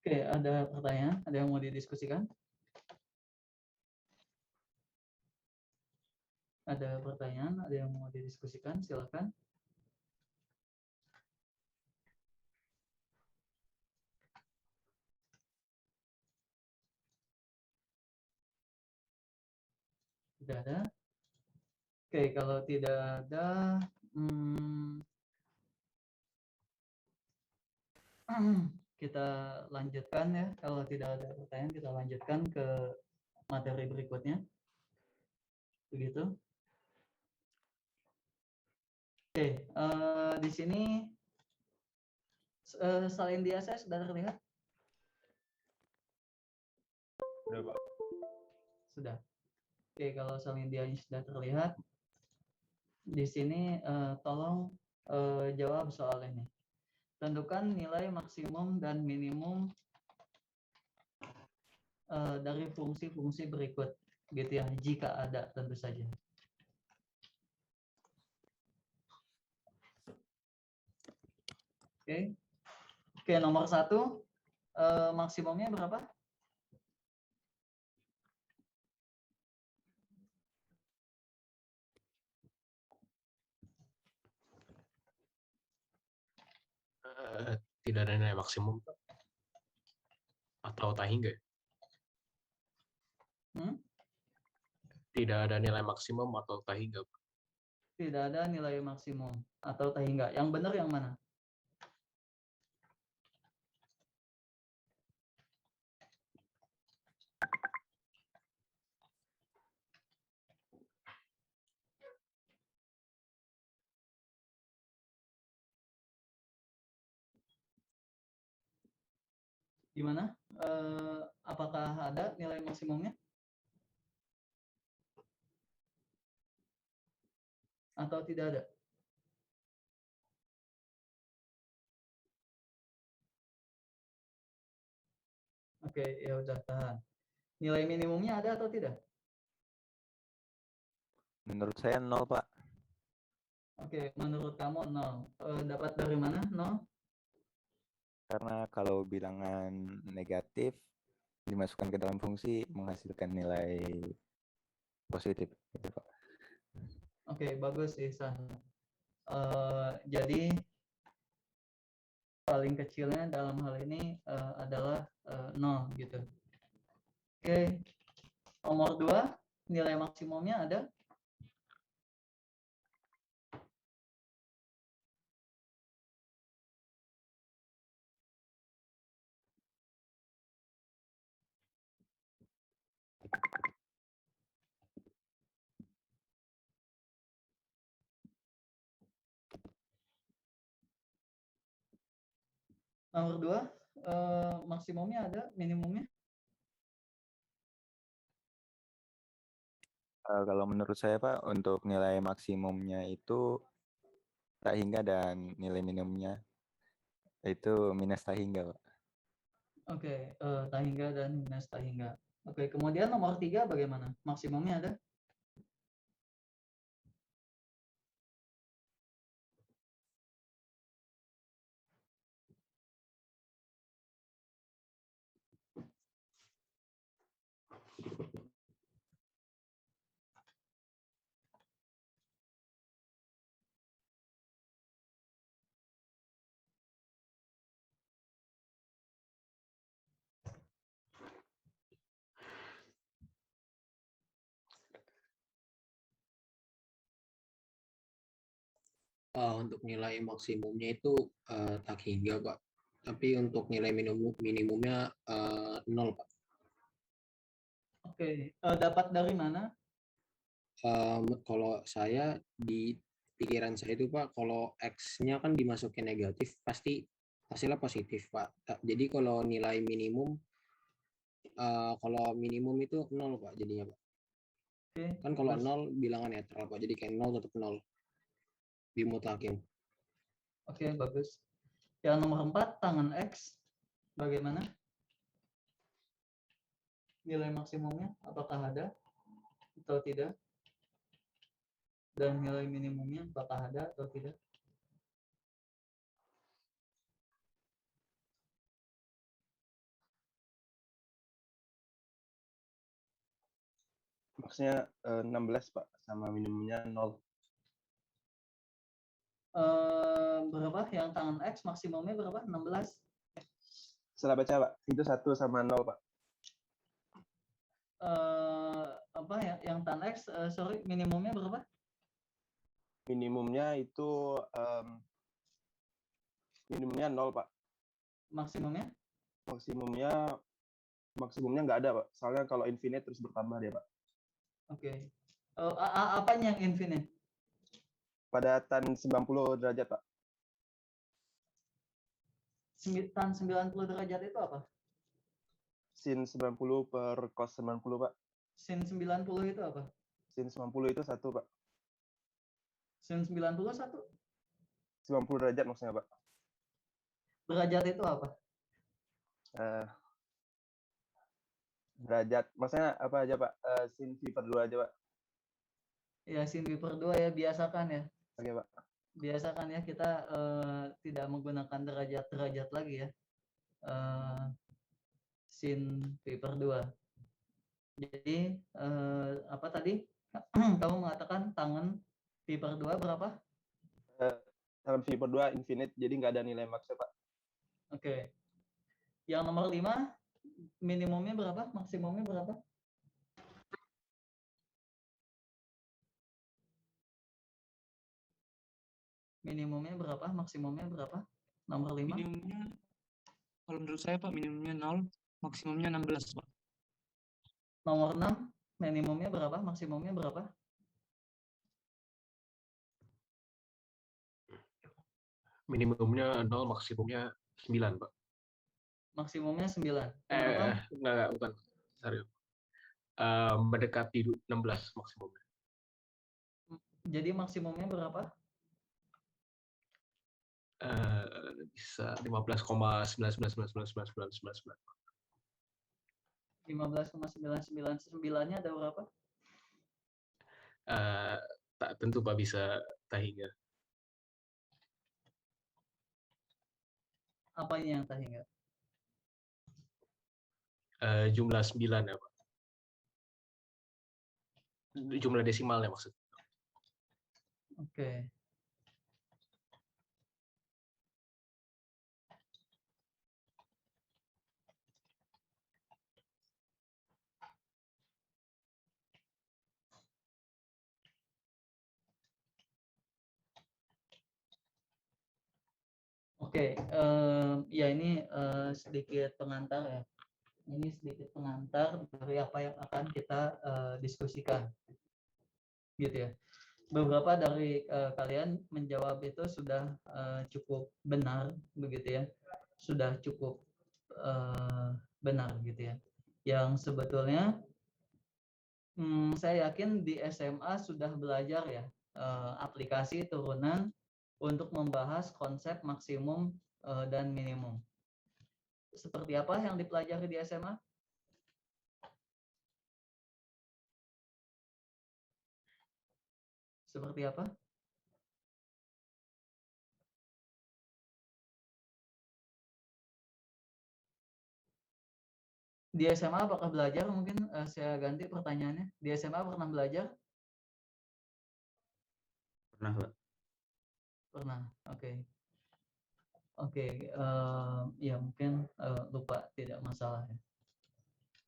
Oke, ada pertanyaan? Ada yang mau didiskusikan? Ada pertanyaan? Ada yang mau didiskusikan? Silakan. Tidak ada? Oke, kalau tidak ada, kita lanjutkan ya. Kalau tidak ada pertanyaan, kita lanjutkan ke materi berikutnya. Begitu. Oke, di sini salin dia saya sudah terlihat? Sudah, Pak. Sudah. Oke, kalau salin dia sudah terlihat, di sini tolong jawab soal ini. Tentukan nilai maksimum dan minimum dari fungsi-fungsi berikut, gitu ya, jika ada tentu saja. Oke, nomor 1, maksimumnya berapa? Tidak ada nilai maksimum, Pak. Atau tak hingga? Tidak ada nilai maksimum atau tak hingga, Pak. Tidak ada nilai maksimum atau tak hingga. Yang benar yang mana? Gimana? Apakah ada nilai maksimumnya? Atau tidak ada? Oke, ya udah tahan. Nilai minimumnya ada atau tidak? Menurut saya 0, Pak. Oke, menurut kamu 0. Dapat dari mana 0? Karena kalau bilangan negatif dimasukkan ke dalam fungsi menghasilkan nilai positif, gitu, Pak. Oke, bagus Ihsan. Jadi paling kecilnya dalam hal ini adalah 0 gitu. Oke, nomor 2, nilai maksimumnya ada? Nomor 2, maksimumnya ada, minimumnya? Kalau menurut saya, Pak, untuk nilai maksimumnya itu tak hingga dan nilai minimumnya itu minus tak hingga, Pak. Oke, tak hingga dan minus tak hingga. Oke, kemudian nomor 3 bagaimana? Maksimumnya ada? Untuk nilai maksimumnya itu tak hingga, Pak. Tapi untuk nilai minimumnya 0, Pak. Oke, dapat dari mana? Kalau saya di pikiran saya itu, Pak, kalau X-nya kan dimasukin negatif, pasti hasilnya positif, Pak. Jadi kalau nilai minimum, kalau minimum itu 0, Pak, jadinya, Pak. Oke, Kan kalau bagus. 0 bilangan netral, Pak. Jadi kayak 0 tetap 0. Dimutakin. Oke, bagus. Yang nomor 4, tangan X. Bagaimana? Nilai maksimumnya apakah ada atau tidak? Dan nilai minimumnya apakah ada atau tidak? Maksudnya 16 Pak, sama minimumnya 0. Berapa yang tangan X maksimumnya berapa? 16. Salah baca Pak, itu 1 sama 0 Pak. Apa ya yang tangan X sorry minimumnya berapa? Minimumnya itu minimumnya 0 Pak. Maksimumnya? Maksimumnya nggak ada Pak. Soalnya kalau infinite terus bertambah dia Pak. Oke. Apanya yang infinite? Pada tan 90 derajat Pak. Tan 90 derajat itu apa? Sin 90 per cos 90 Pak. Sin 90 itu apa? Sin 90 itu 1 Pak. Sin 90 1. 90 derajat maksudnya Pak. Derajat itu apa? Derajat, maksudnya apa aja Pak? Sin V per 2 aja Pak. Ya sin V per 2 ya, biasakan ya. Oke Pak. Biasakan ya kita tidak menggunakan derajat lagi ya. Sin V per 2. Jadi apa tadi? Kamu mengatakan tangan V per 2 berapa? Tangan V per 2 infinite, jadi nggak ada nilai maksnya Pak. Oke. Yang nomor 5 minimumnya berapa? Maksimumnya berapa? Minimumnya berapa? Maksimumnya berapa? Nomor 5? Minimumnya, kalau menurut saya Pak, minimumnya 0, maksimumnya 16 Pak. Nomor 6 minimumnya berapa? Maksimumnya berapa? Minimumnya 0, maksimumnya 9 Pak. Maksimumnya 9. Kenapa? Enggak, bukan. Sorry. Mendekati 16 maksimumnya. Jadi maksimumnya berapa? Bisa 15,9999999. 15,999-nya ada berapa? Tak tentu Pak, bisa tak hingga. Apanya yang tak hingga? Jumlah 9 ya Pak. Jumlah desimalnya maksudnya. Oke. Oke, ya ini sedikit pengantar ya. Ini sedikit pengantar dari apa yang akan kita diskusikan, gitu ya. Beberapa dari kalian menjawab itu sudah cukup benar, begitu ya. Sudah cukup benar, gitu ya. Yang sebetulnya saya yakin di SMA sudah belajar ya aplikasi turunan untuk membahas konsep maksimum dan minimum. Seperti apa yang dipelajari di SMA? Seperti apa? Di SMA apakah belajar? Mungkin saya ganti pertanyaannya. Di SMA pernah belajar? Pernah Pak. Pernah. Oke. Oke, ya mungkin lupa, tidak masalah ya.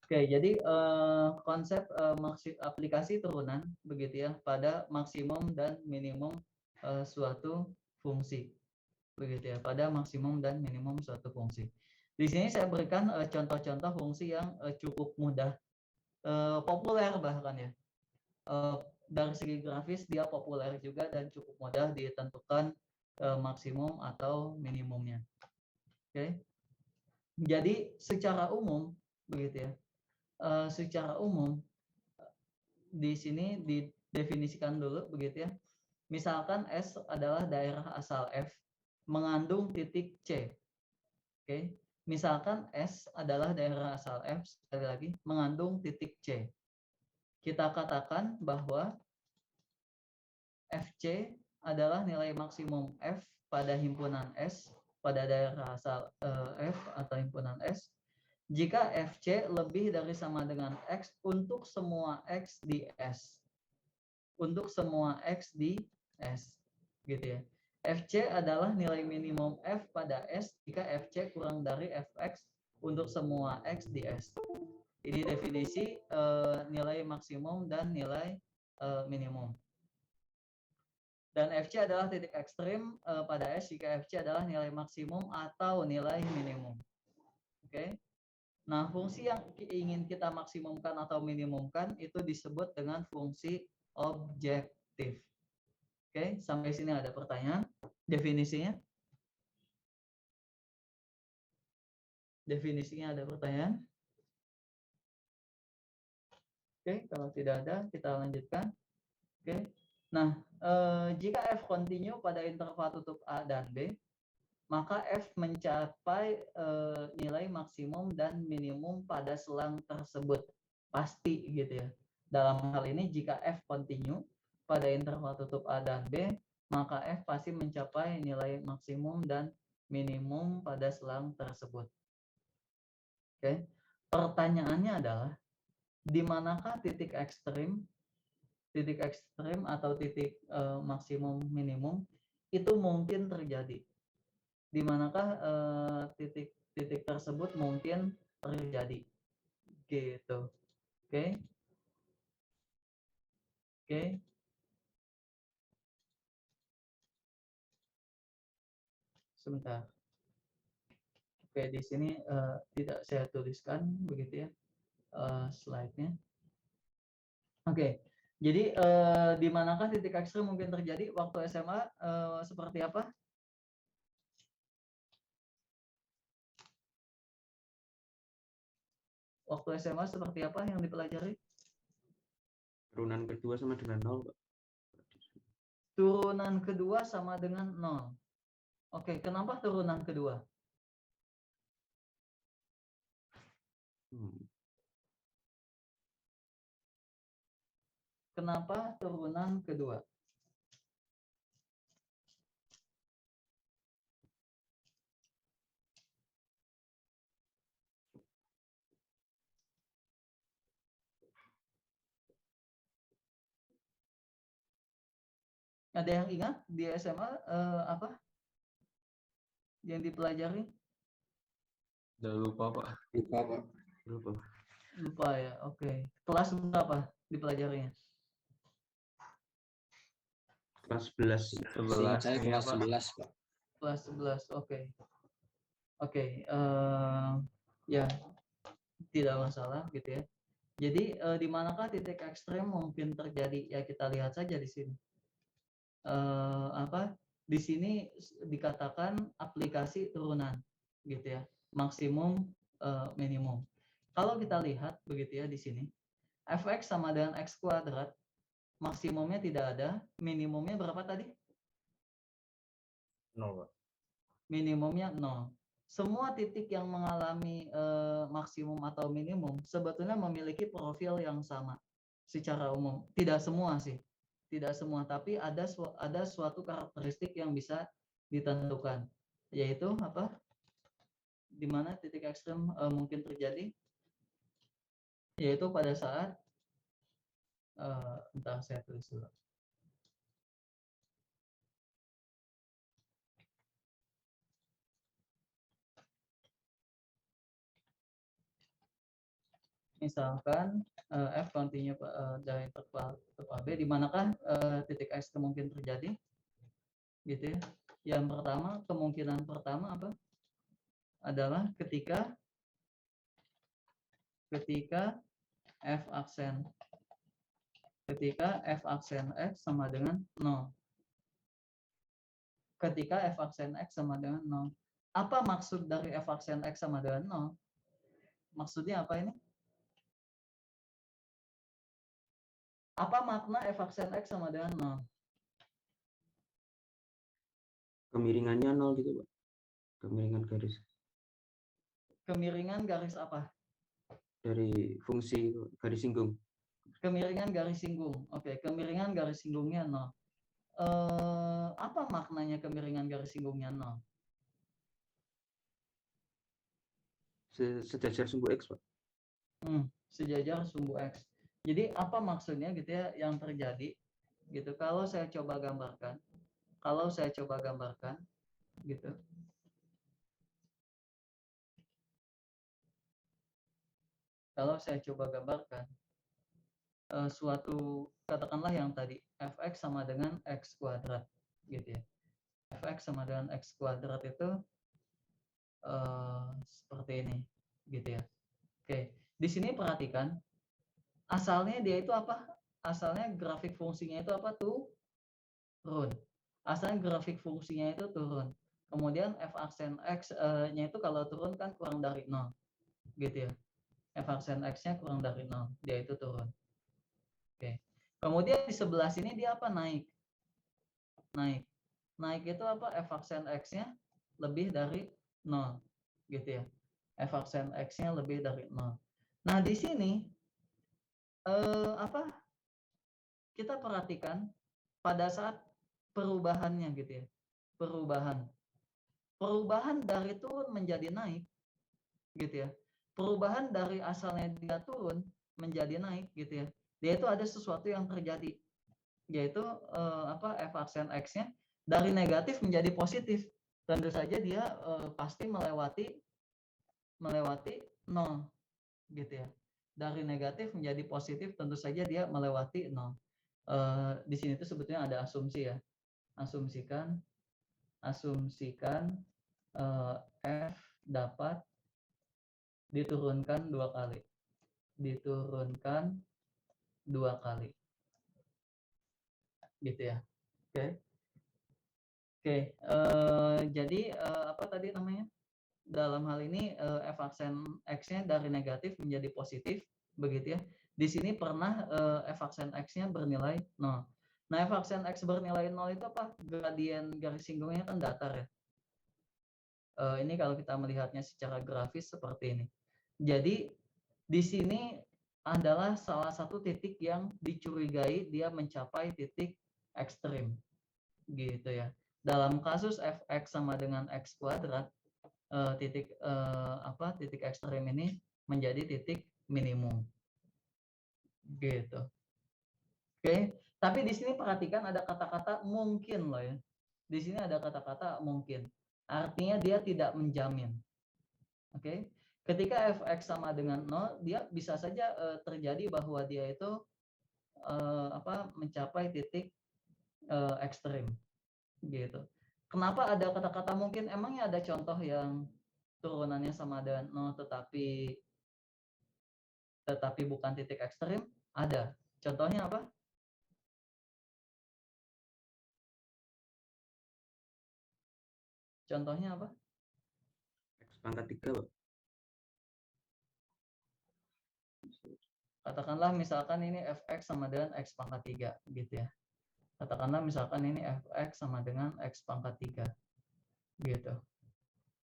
Oke, jadi konsep aplikasi turunan begitu ya pada maksimum dan minimum suatu fungsi, begitu ya, pada maksimum dan minimum suatu fungsi. Di sini saya berikan contoh-contoh fungsi yang cukup mudah, populer bahkan ya. Dari segi grafis dia populer juga dan cukup mudah ditentukan maksimum atau minimumnya. Oke. Jadi secara umum begitu ya. Secara umum di sini didefinisikan dulu begitu ya. Misalkan S adalah daerah asal F mengandung titik C. Oke. Misalkan S adalah daerah asal F, sekali lagi, mengandung titik C. Kita katakan bahwa FC adalah nilai maksimum F pada himpunan S pada daerah asal F atau himpunan S, jika FC lebih dari sama dengan X untuk semua X di S. Untuk semua X di S. Gitu ya. FC adalah nilai minimum F pada S jika FC kurang dari Fx untuk semua X di S. Ini definisi nilai maksimum dan nilai minimum. Dan FC adalah titik ekstrim pada S jika FC adalah nilai maksimum atau nilai minimum. Oke. Nah, fungsi yang ingin kita maksimumkan atau minimumkan itu disebut dengan fungsi objektif. Oke, sampai sini ada pertanyaan? Definisinya? Definisinya ada pertanyaan? Oke, kalau tidak ada, kita lanjutkan. Oke. Nah, jika F continue pada interval tutup A dan B, maka F mencapai nilai maksimum dan minimum pada selang tersebut. Pasti gitu ya. Dalam hal ini, jika F continue pada interval tutup A dan B, maka F pasti mencapai nilai maksimum dan minimum pada selang tersebut. Oke. Pertanyaannya adalah, di manakah titik ekstrim atau titik maksimum minimum itu mungkin terjadi? Di manakah titik tersebut mungkin terjadi? Gitu. Oke. Oke. Sebentar. Oke, di sini tidak saya tuliskan begitu ya slide-nya. Oke. Jadi di manakah titik ekstrim mungkin terjadi waktu SMA seperti apa? Waktu SMA seperti apa yang dipelajari? Turunan kedua sama dengan 0, Pak. Turunan kedua sama dengan 0. Oke, kenapa turunan kedua? Kenapa turunan kedua? Ada yang ingat di SMA apa yang dipelajari? Udah lupa, Pak. Lupa, Pak. Lupa ya. Oke. Kelas berapa dipelajarinya? Kelas 11. Seingat saya kelas 11, Pak. Kelas 11. Oke. Oke. Ya, tidak masalah gitu ya. Jadi di manakah titik ekstrem mungkin terjadi? Ya, kita lihat saja di sini. Di sini dikatakan aplikasi turunan gitu ya, maksimum minimum. Kalau kita lihat begitu ya di sini, fx sama dengan x kuadrat, maksimumnya tidak ada, minimumnya berapa tadi? 0, Pak. Minimumnya 0. Semua titik yang mengalami maksimum atau minimum sebetulnya memiliki profil yang sama secara umum. Tidak semua sih. Tidak semua, tapi ada suatu karakteristik yang bisa ditentukan, yaitu apa? Di mana titik ekstrem mungkin terjadi? Yaitu pada saat entah saya tulis dulu. Misalkan F continue dari interval AB, di manakah titik ekstrem mungkin terjadi? Gitu ya. Yang pertama, kemungkinan pertama apa? Adalah ketika F aksen X sama dengan 0. Ketika F aksen X sama dengan 0. Apa maksud dari F aksen X sama dengan 0? Maksudnya apa ini? Apa makna F aksen X sama dengan 0? Kemiringannya 0 gitu, Pak. Kemiringan garis. Kemiringan garis apa? Dari fungsi garis singgung. Kemiringan garis singgung. Oke, kemiringan garis singgungnya 0. Apa maknanya kemiringan garis singgungnya 0? Sejajar sumbu X, Pak. Sejajar sumbu X. Jadi apa maksudnya gitu ya yang terjadi gitu kalau saya coba gambarkan gitu. Kalau saya coba gambarkan suatu, katakanlah yang tadi fx sama dengan x kuadrat gitu ya. Fx sama dengan x kuadrat itu seperti ini gitu ya. Oke, di sini perhatikan asalnya dia itu apa? Asalnya grafik fungsinya itu apa? Turun. Asalnya grafik fungsinya itu turun. Kemudian f aksen x-nya itu kalau turun kan kurang dari 0 gitu ya. F aksen x-nya kurang dari 0, dia itu turun. Oke. Kemudian di sebelah sini dia apa? Naik. Naik itu apa? F aksen x-nya lebih dari 0 gitu ya. F aksen x-nya lebih dari 0. Nah, di sini kita perhatikan pada saat perubahannya gitu ya. Perubahan dari turun menjadi naik gitu ya. Perubahan dari asalnya dia turun menjadi naik gitu ya. Dia itu ada sesuatu yang terjadi, yaitu f aksen x-nya dari negatif menjadi positif. Tentu saja dia pasti melewati 0 gitu ya. Dari negatif menjadi positif tentu saja dia melewati 0. Di sini itu sebetulnya ada asumsi ya. Asumsikan f dapat diturunkan 2 kali. Gitu ya. Oke. Jadi apa tadi namanya? Dalam hal ini f aksen x-nya dari negatif menjadi positif, begitu ya. Di sini pernah f aksen x-nya bernilai 0. Nah, f aksen x bernilai 0 itu apa? Gradien garis singgungnya kan datar ya. Ini kalau kita melihatnya secara grafis seperti ini. Jadi di sini adalah salah satu titik yang dicurigai dia mencapai titik ekstrim, gitu ya. Dalam kasus fx sama dengan x kuadrat, titik ekstrem ini menjadi titik minimum, gitu. Oke, tapi di sini perhatikan ada kata-kata mungkin loh ya. Di sini ada kata-kata mungkin, artinya dia tidak menjamin. Oke, ketika fx sama dengan 0, dia bisa saja terjadi bahwa dia itu mencapai titik ekstrim, gitu. Kenapa ada kata-kata mungkin? Emangnya ada contoh yang turunannya sama dengan 0 tetapi bukan titik ekstrim? Ada. Contohnya apa? Contohnya apa? X pangkat 3, Pak. Katakanlah misalkan ini fx sama dengan x pangkat 3 gitu ya. Katakanlah misalkan ini fx sama dengan x pangkat 3 gitu.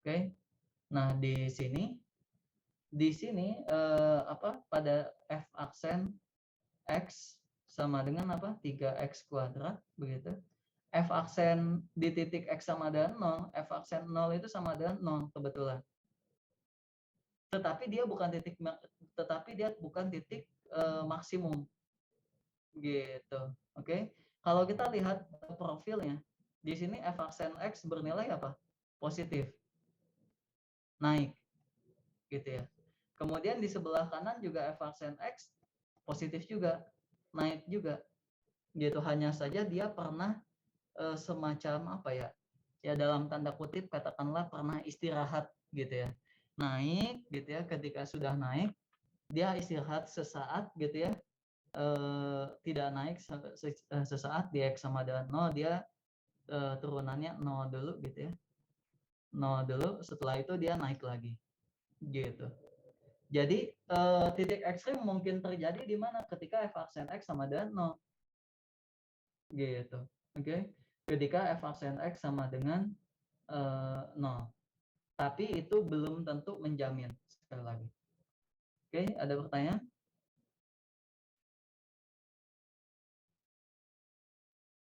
Oke. Nah, di sini pada f aksen x sama dengan apa? 3x kuadrat begitu. F aksen di titik x sama dengan 0, f aksen 0 itu sama dengan 0 kebetulan. Tetapi dia bukan titik maksimum. Gitu. Oke. Kalau kita lihat profilnya, di sini f aksen x bernilai apa? Positif. Naik. Gitu ya. Kemudian di sebelah kanan juga f aksen x positif juga, naik juga. Gitu, hanya saja dia pernah semacam apa ya? Ya dalam tanda kutip katakanlah pernah istirahat gitu ya. Naik gitu ya, ketika sudah naik dia istirahat sesaat gitu ya. Tidak naik sesaat, di x sama dengan 0, dia turunannya 0 dulu gitu ya. 0 dulu, setelah itu dia naik lagi. Gitu. Jadi titik ekstrim mungkin terjadi di mana? Ketika f aksen x sama dengan 0. Gitu. Oke. Ketika f aksen x sama dengan 0. Tapi itu belum tentu menjamin, sekali lagi. Oke, ada pertanyaan?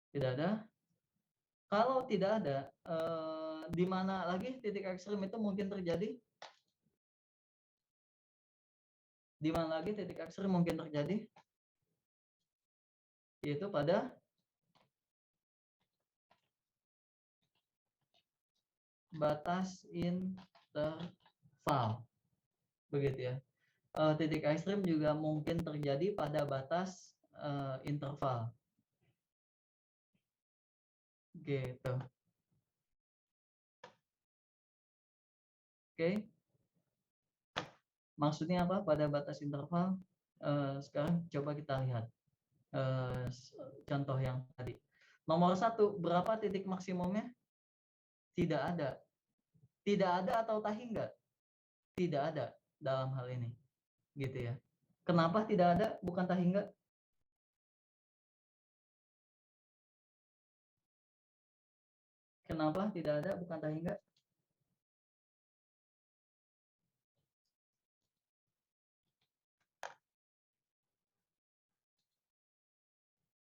Tidak ada? Kalau tidak ada, di mana lagi titik ekstrim itu mungkin terjadi? Di mana lagi titik ekstrim mungkin terjadi? Yaitu pada batas interval. Begitu ya. Titik ekstrim juga mungkin terjadi pada batas interval. Gitu. Oke. Maksudnya apa pada batas interval? Sekarang coba kita lihat contoh yang tadi. Nomor 1, berapa titik maksimumnya? Tidak ada. Tidak ada atau tahingga? Tidak ada dalam hal ini. Gitu ya. Kenapa tidak ada? Bukan tahingga? Kenapa tidak ada? Bukan tahingga?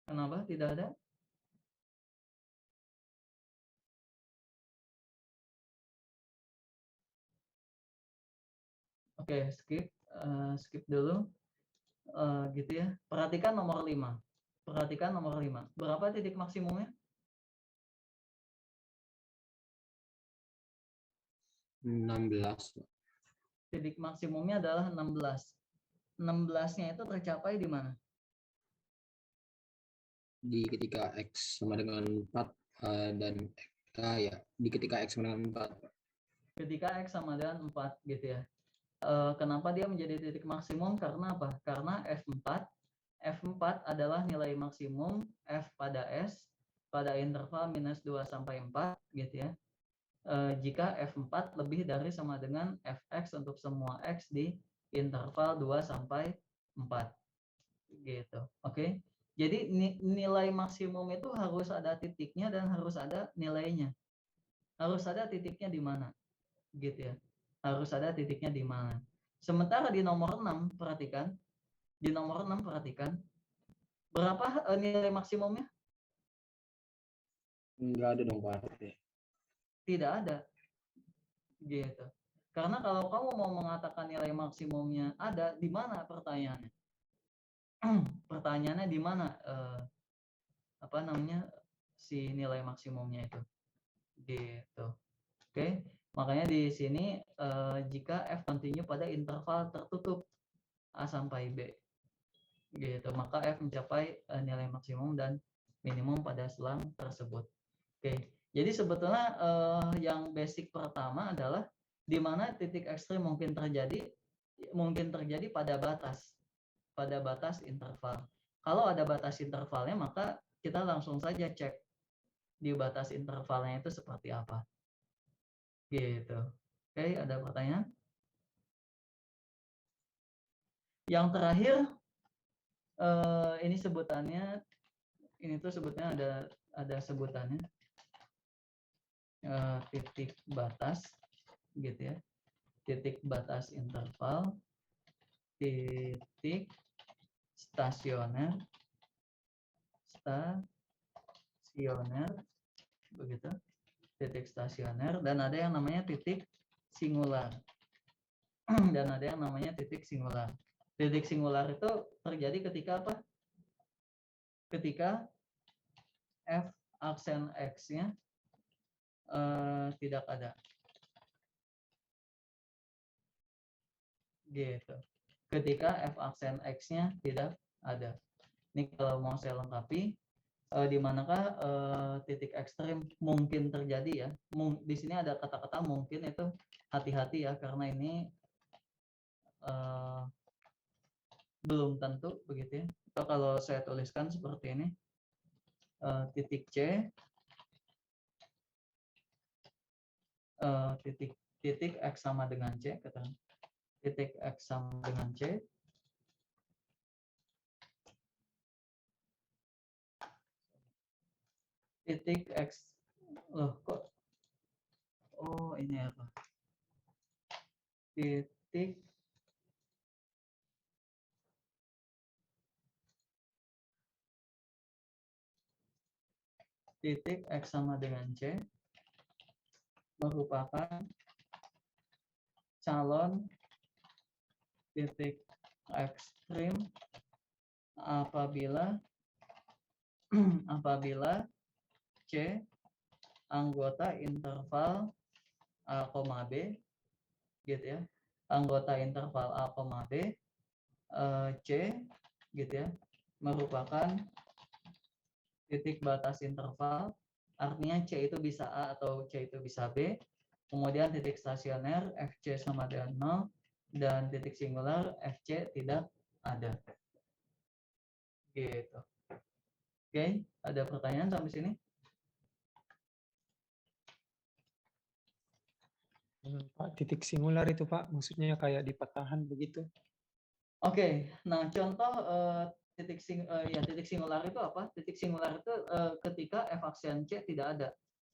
Kenapa tidak ada? Oke, skip dulu. Gitu ya. Perhatikan nomor 5. Perhatikan nomor 5. Berapa titik maksimumnya? 16. Titik maksimumnya adalah 16. 16-nya itu tercapai di mana? Di ketika X sama dengan 4 dan ya di ketika X sama dengan 4. Ketika X sama dengan 4 gitu ya. Kenapa dia menjadi titik maksimum? Karena apa? Karena F4 adalah nilai maksimum F pada S pada interval -2 sampai 4 gitu ya. Jika F4 lebih dari sama dengan Fx untuk semua X di interval 2 sampai 4 gitu. Oke. Jadi nilai maksimum itu harus ada titiknya dan harus ada nilainya. Harus ada titiknya di mana? Gitu ya. Harus ada titiknya di mana. Sementara di nomor 6 perhatikan. Di nomor 6 perhatikan. Berapa nilai maksimumnya? Enggak ada dong Pak. Tidak ada. Gitu. Karena kalau kamu mau mengatakan nilai maksimumnya ada, di mana pertanyaannya? Pertanyaannya di mana apa namanya si nilai maksimumnya itu? Gitu. Oke. Makanya di sini jika F continue pada interval tertutup A sampai B. Gitu. Maka F mencapai nilai maksimum dan minimum pada selang tersebut. Oke. Jadi sebetulnya yang basic pertama adalah di mana titik ekstrim mungkin terjadi pada batas interval. Kalau ada batas intervalnya maka kita langsung saja cek di batas intervalnya itu seperti apa. Gitu. Oke, ada pertanyaan? Yang terakhir ini sebutannya, ini tuh sebutnya ada sebutannya titik batas, gitu ya. Titik batas interval, titik stasioner, begitu. Titik stasioner dan ada yang namanya titik singular. Dan ada yang namanya titik singular. Titik singular itu terjadi ketika apa? Ketika F aksen X-nya tidak ada. Gitu. Ketika F aksen X-nya tidak ada. Ini kalau mau saya lengkapi, di manakah titik ekstrim mungkin terjadi ya? Di sini ada kata-kata mungkin, itu hati-hati ya karena ini belum tentu begitu ya. Atau kalau saya tuliskan seperti ini, titik C, titik X sama dengan C, katakan titik X sama dengan C, titik X, loh kok, oh ini apa, titik X sama dengan C merupakan calon titik ekstrim apabila apabila C anggota interval A, B gitu ya. Anggota interval A, B C gitu ya, merupakan titik batas interval. Artinya C itu bisa A atau C itu bisa B. Kemudian titik stasioner FC sama dengan 0 dan titik singular FC tidak ada. Gitu. Oke, ada pertanyaan sampai sini? Pak, titik singular itu Pak, maksudnya kayak di patahan begitu? Oke, nah contoh titik singular itu apa? Titik singular itu ketika f aksen C tidak ada.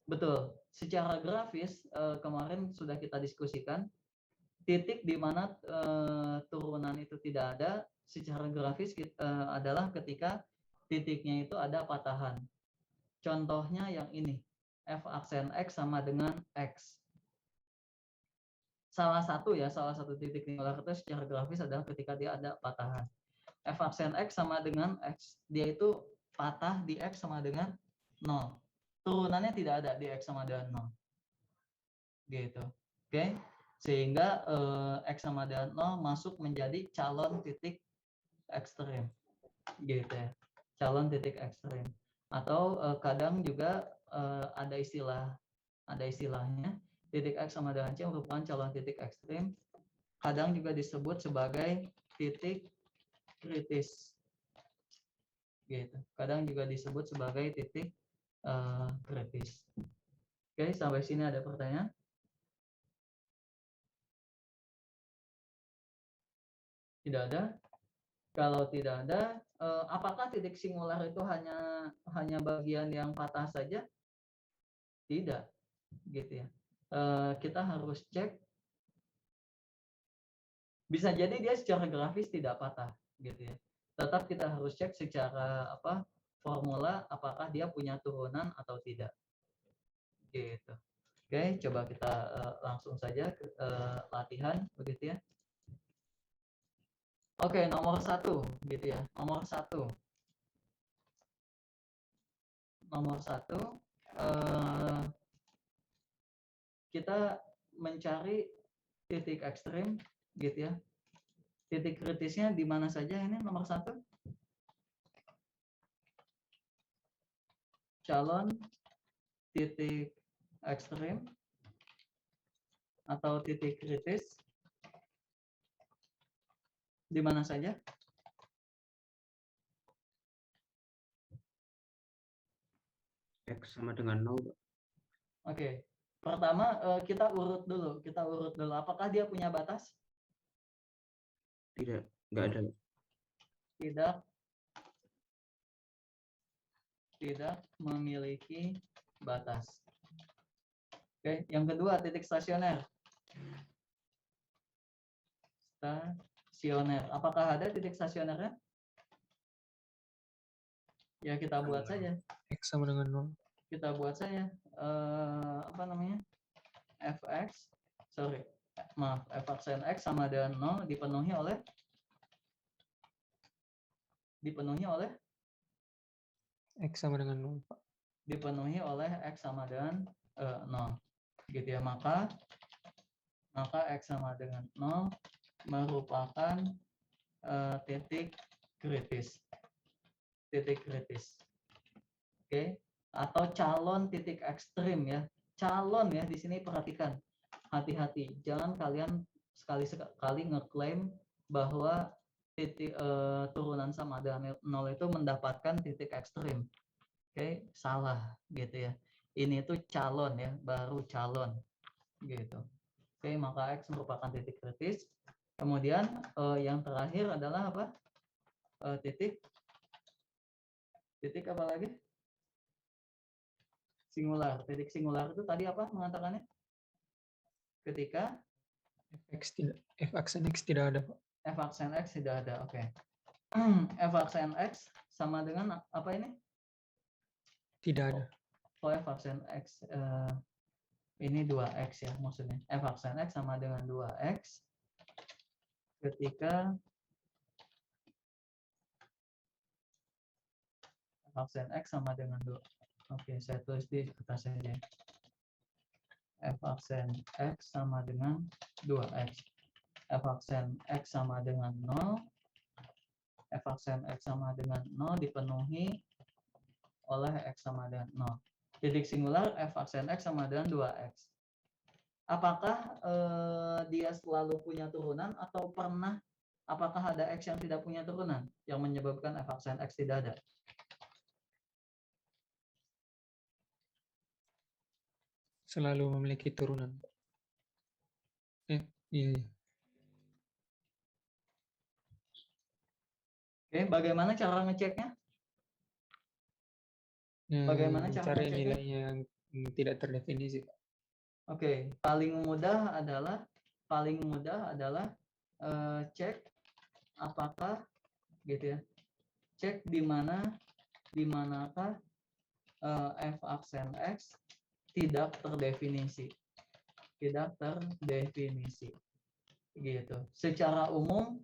Betul. Secara grafis kemarin sudah kita diskusikan, titik di mana turunan itu tidak ada secara grafis adalah ketika titiknya itu ada patahan. Contohnya yang ini, f aksen X sama dengan X. Salah satu titik singular itu secara grafis adalah ketika dia ada patahan. F aksen X sama dengan X. Dia itu patah di X sama dengan 0. Turunannya tidak ada di X sama dengan 0. Gitu. Oke. Sehingga X sama dengan 0 masuk menjadi calon titik ekstrim. Gitu ya. Calon titik ekstrim. Atau kadang juga ada istilahnya titik X sama dengan C merupakan calon titik ekstrim. Kadang juga disebut sebagai titik kritis. Gitu. Kadang juga disebut sebagai titik kritis. Oke, sampai sini ada pertanyaan? Tidak ada? Kalau tidak ada, apakah titik singular itu hanya bagian yang patah saja? Tidak, gitu ya. Kita harus cek. Bisa jadi dia secara grafis tidak patah, gitu ya. Tetap kita harus cek secara formula apakah dia punya turunan atau tidak. Gitu. Oke, coba kita langsung saja ke latihan begitu ya. Oke, nomor 1 gitu ya. Nomor 1 kita mencari titik ekstrim gitu ya. Titik kritisnya di mana saja ini nomor 1? Calon titik ekstrim atau titik kritis di mana saja? X sama dengan 0, Pak. Oke. Pertama kita urut dulu. Apakah dia punya batas? Tidak, nggak ada. Tidak memiliki batas. Oke, yang kedua titik stasioner. Apakah ada titik stasionernya? Ya kita buat saja. X sama dengan 0. Kita buat saja f aksen X sama dengan 0 dipenuhi oleh X sama dengan 0, Pak. Dipenuhi oleh X sama dengan 0. Gitu ya, maka X sama dengan 0 merupakan titik kritis. Oke, atau calon titik ekstrim ya. Calon ya, di sini perhatikan. Hati-hati, jangan kalian sekali-sekali ngeklaim bahwa titik turunan sama dengan 0 itu mendapatkan titik ekstrim. Oke, salah gitu ya. Ini tuh calon ya, baru calon gitu. Oke, maka X merupakan titik kritis. Kemudian yang terakhir adalah apa? Titik apa lagi? Singular. Titik singular itu tadi apa mengatakannya? Ketika F aksen X tidak ada, Pak. F aksen X tidak ada. Oke. F aksen X sama dengan apa ini? Tidak ada. Oh, F aksen X ini 2X ya maksudnya. F aksen X sama dengan 2X ketika aksen X sama dengan 2. Oke, saya tulis di kertas saja. F aksen X sama dengan 2X. F aksen X sama dengan 0. F aksen X sama dengan 0 dipenuhi oleh X sama dengan 0. Titik singular F aksen X sama dengan 2X. Apakah dia selalu punya turunan atau apakah ada X yang tidak punya turunan yang menyebabkan F aksen X tidak ada? Selalu memiliki turunan. Iya. Oke, bagaimana cara ngeceknya? Bagaimana cara Mencari ngeceknya? nilainya yang tidak terdefinisi. Oke, paling mudah adalah cek apakah gitu ya. Cek di manakah F aksen X tidak terdefinisi. Tidak terdefinisi. Gitu. Secara umum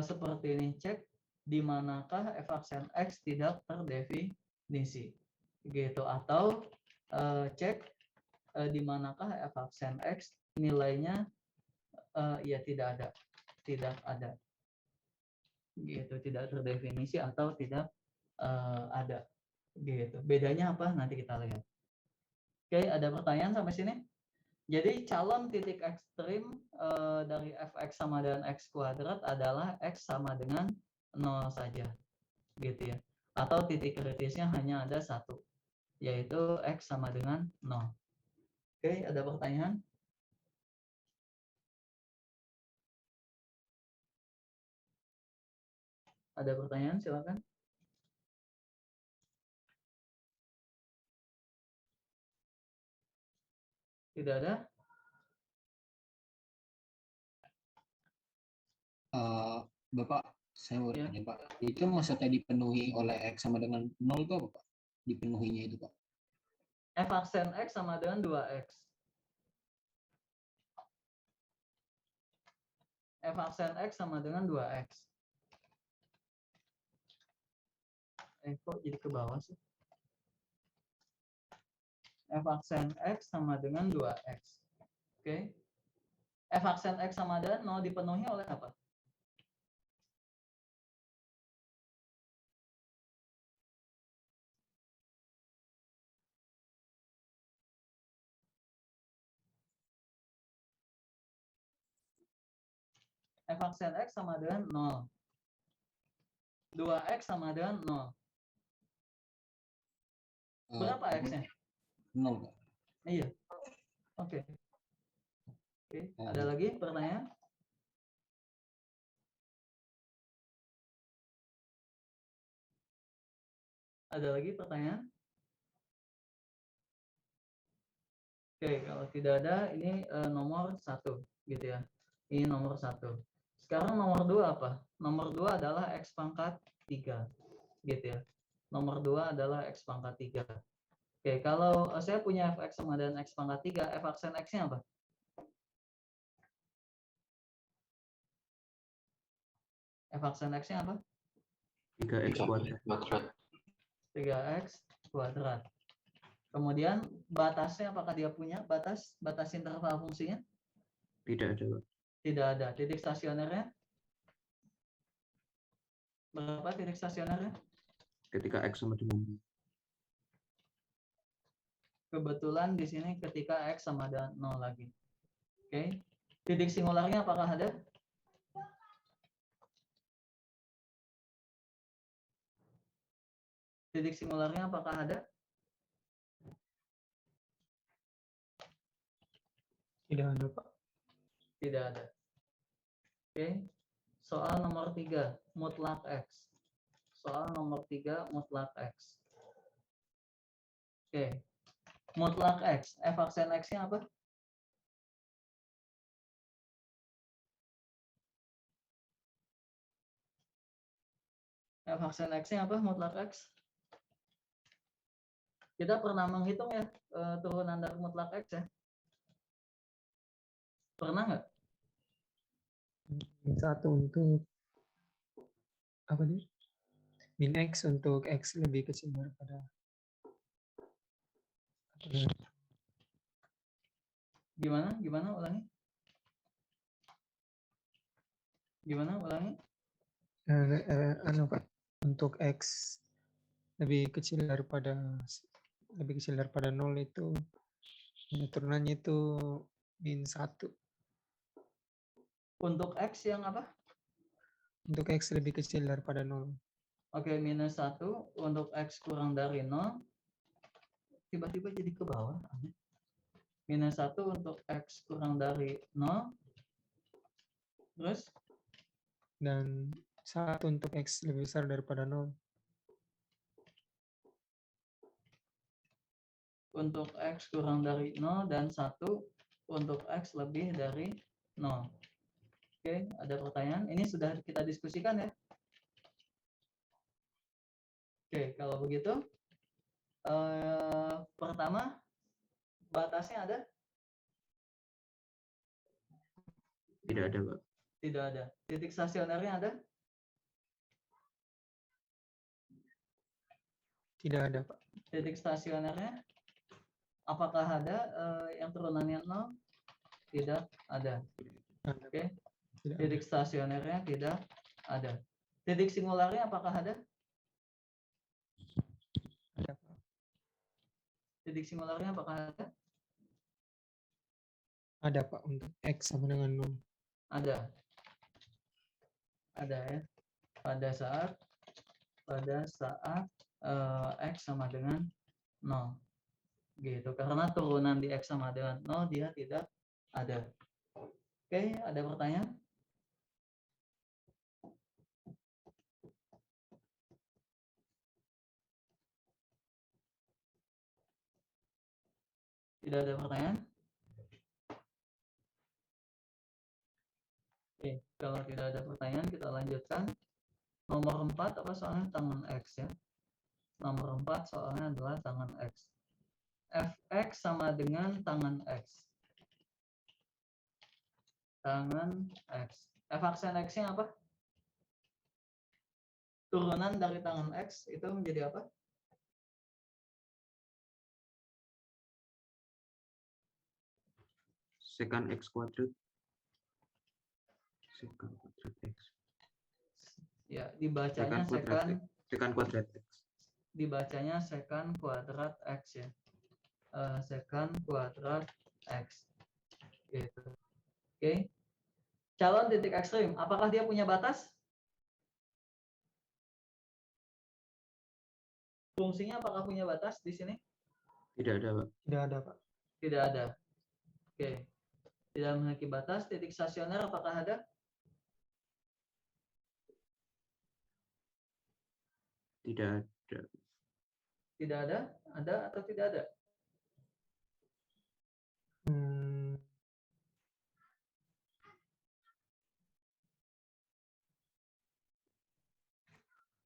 seperti ini, cek di manakah F aksen X tidak terdefinisi. Gitu, atau cek di manakah F aksen X nilainya ya tidak ada. Gitu, tidak terdefinisi atau tidak ada. Gitu. Bedanya apa? Nanti kita lihat. Oke, ada pertanyaan sampai sini? Jadi calon titik ekstrim dari fx sama dengan x kuadrat adalah x sama dengan 0 saja. Gitu ya. Atau titik kritisnya hanya ada satu, yaitu x sama dengan 0. Oke, ada pertanyaan? Ada pertanyaan, silakan. Tidak ada? Bapak, saya mau Ya. tanya Pak, itu maksudnya dipenuhi oleh X sama dengan 0 itu apa Pak? Dipenuhinya itu Pak? F aksen x sama dengan 2x. F aksen x sama dengan 2x. Kok jadi ke bawah sih? F aksen x sama dengan 2x. Oke. F aksen x sama dengan 0 dipenuhi oleh apa? F aksen x sama dengan 0. 2x sama dengan 0. Berapa x-nya? 0 Pak. Iya. Oke. Oke. Ada lagi pertanyaan? Ada lagi pertanyaan? Oke, kalau tidak ada, ini nomor 1, gitu ya. Ini nomor 1. Sekarang nomor 2 apa? Nomor 2 adalah X pangkat 3, gitu ya. Nomor 2 adalah X pangkat 3. Oke, kalau saya punya Fx sama dengan X pangkat 3, F aksen X-nya apa? F aksen X-nya apa? 3x kuadrat. 3x kuadrat. Kemudian batasnya apakah dia punya batas interval fungsinya? Tidak ada, Pak. Tidak ada. Titik stasionernya? Berapa titik stasionernya? Ketika x sama dengan Kebetulan di sini ketika X sama dengan 0 lagi. Oke. Titik singularnya apakah ada? Titik singularnya apakah ada? Tidak ada, Pak. Tidak ada. Oke. Soal nomor 3, mutlak X. Soal nomor 3, mutlak X. Oke. Mutlak X. F aksen X-nya apa? F aksen X-nya apa? Mutlak X. Kita pernah menghitung ya turunan dari mutlak X ya? Pernah nggak? Satu untuk apa nih? min X untuk X lebih kecil daripada Gimana? Ulangi. Gimana? Ulangi. anu Pak, untuk X lebih kecil daripada 0 itu turunannya itu min 1. Untuk X yang apa? Untuk X lebih kecil daripada 0. Oke, minus 1 untuk X kurang dari 0. Tiba-tiba jadi ke bawah. Minus 1 untuk X kurang dari 0. Terus? Dan 1 untuk X lebih besar daripada 0. Untuk X kurang dari 0 dan 1 untuk X lebih dari 0. Oke, ada pertanyaan? Ini sudah kita diskusikan ya. Oke, kalau begitu pertama batasnya ada? Tidak ada, Pak. Tidak ada. Titik stasionernya ada? Tidak ada, Pak. Titik stasionernya apakah ada yang turunannya 0? Tidak ada. Ada, Oke. Tidak ada. Titik stasionernya tidak ada. Titik singularnya apakah ada? Ada, Pak. Titik singularnya apakah ada? Ada, Pak, untuk X sama dengan 0. Ada. Ada ya. Pada saat X sama dengan 0. Gitu. Karena turunan di X sama dengan 0 dia tidak ada. Oke, ada pertanyaan? Tidak ada pertanyaan? Oke, kalau tidak ada pertanyaan kita lanjutkan. Nomor 4 apa soalnya tangan X ya. Nomor 4 soalnya adalah tangan X. Fx sama dengan tangan X. Tangan X. F aksen X-nya apa? Turunan dari tangan X itu menjadi apa? Secant X kuadrat. Secant kuadrat X. Ya, dibacanya Secant kuadrat X. Dibacanya secant kuadrat X ya. Secant kuadrat X. Gitu. Oke. Calon titik ekstrim, apakah dia punya batas? Fungsinya apakah punya batas di sini? Tidak ada, Pak. Tidak ada, Pak. Tidak ada. Oke. Tidak memiliki batas. Titik stasioner apakah ada? Tidak ada. Tidak ada? Ada atau tidak ada?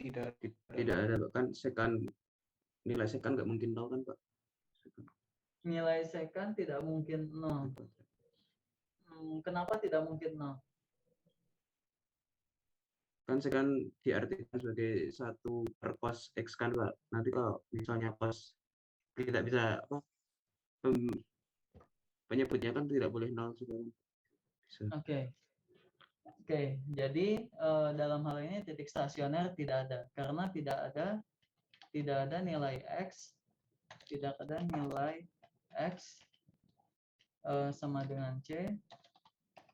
Tidak ada, Pak. Kan nilai secant nggak mungkin tahu kan, Pak? Nilai secant tidak mungkin 0. Kenapa tidak mungkin 0? Kan secant diartikan sebagai 1 per cos X kan, Pak. Nanti kalau misalnya cos tidak bisa apa? Penyebutnya kan tidak boleh 0 juga. Oke. Oke, jadi dalam hal ini titik stasioner tidak ada karena tidak ada nilai X, tidak ada nilai X sama dengan C,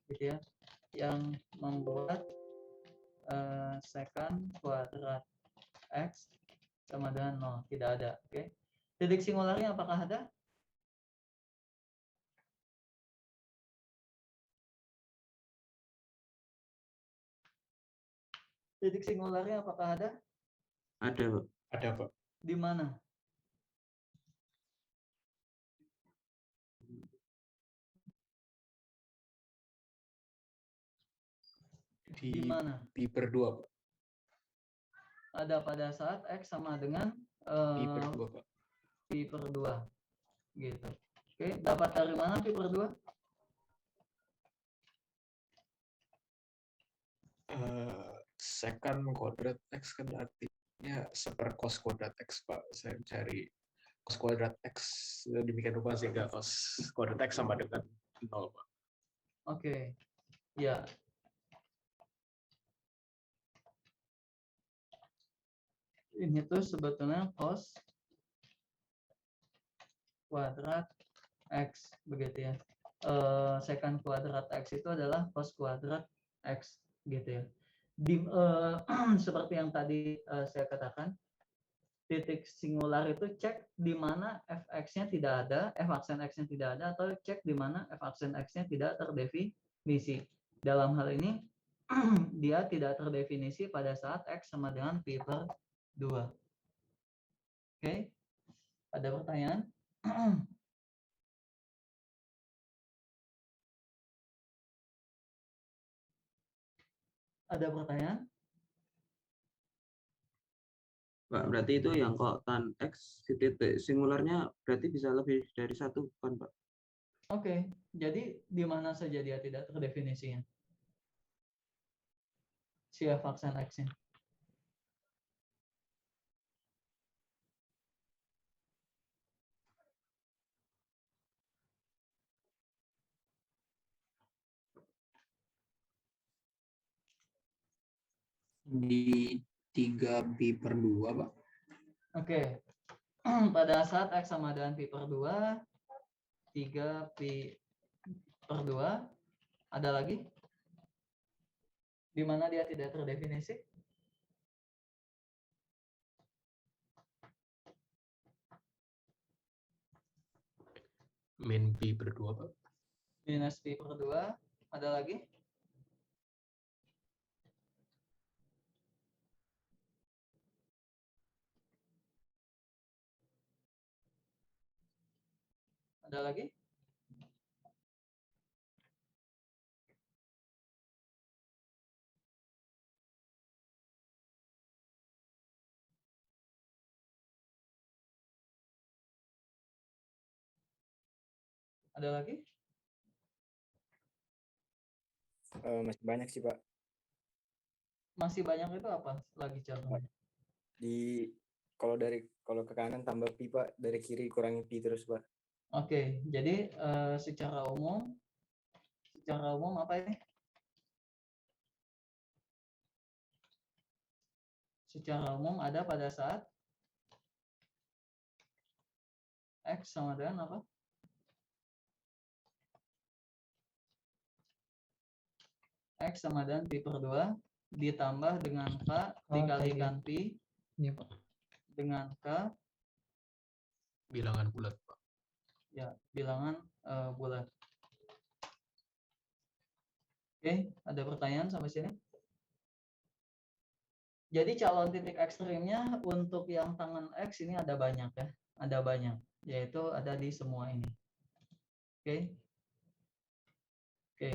gitu ya, yang membuat secant kuadrat X sama dengan 0, tidak ada. Oke. Titik singularnya apakah ada? Titik singularnya apakah ada? Ada, Pak. Ada, Pak. Di mana? Di mana? Pi per 2, Pak. Ada pada saat X sama dengan Pi per 2, Pak. Pi per 2. Gitu. Oke, dapat dari mana Pi per 2? Secant kuadrat X kan berarti Ya, seperkos kuadrat X, Pak. Saya mencari cos kuadrat X demikian rupa sehingga cos kuadrat X sama dengan 0, Pak. Oke, ya. Ini tuh sebetulnya cos kuadrat X, begitu ya. Secant kuadrat X itu adalah cos kuadrat X, gitu ya. Seperti yang tadi saya katakan, titik singular itu cek di mana f(x)-nya tidak ada, f aksen x-nya tidak ada, atau cek di mana f aksen x-nya tidak terdefinisi. Dalam hal ini dia tidak terdefinisi pada saat x sama dengan pi per 2. Oke, ada pertanyaan? Ada pertanyaan? Pak, berarti itu yang kok tan X si titik singularnya berarti bisa lebih dari satu kan, Pak? Oke, jadi di mana saja dia tidak terdefinisinya? Si f aksen x-nya. Di 3 pi per 2, Pak. Oke, pada saat x sama dengan pi per 2, 3 pi per 2, ada lagi? Di mana dia tidak terdefinisi? Min pi per 2, Pak. Minus pi per 2, ada lagi? Ada lagi? Ada lagi? Masih banyak sih, Pak. Masih banyak itu apa lagi contohnya? Kalau ke kanan tambah pi, Pak, dari kiri kurangi pi terus, Pak. Oke, jadi secara umum apa ini? Secara umum ada pada saat x sama dengan apa? X sama dengan pi per 2 ditambah dengan k dikalikan pi Iya, Pak. dengan k, Bilangan bulat, Pak. ya, bilangan bulat. Oke, ada pertanyaan sampai sini? Jadi calon titik ekstrimnya untuk yang tangan X ini ada banyak ya, ada banyak, yaitu ada di semua ini. Oke, oke,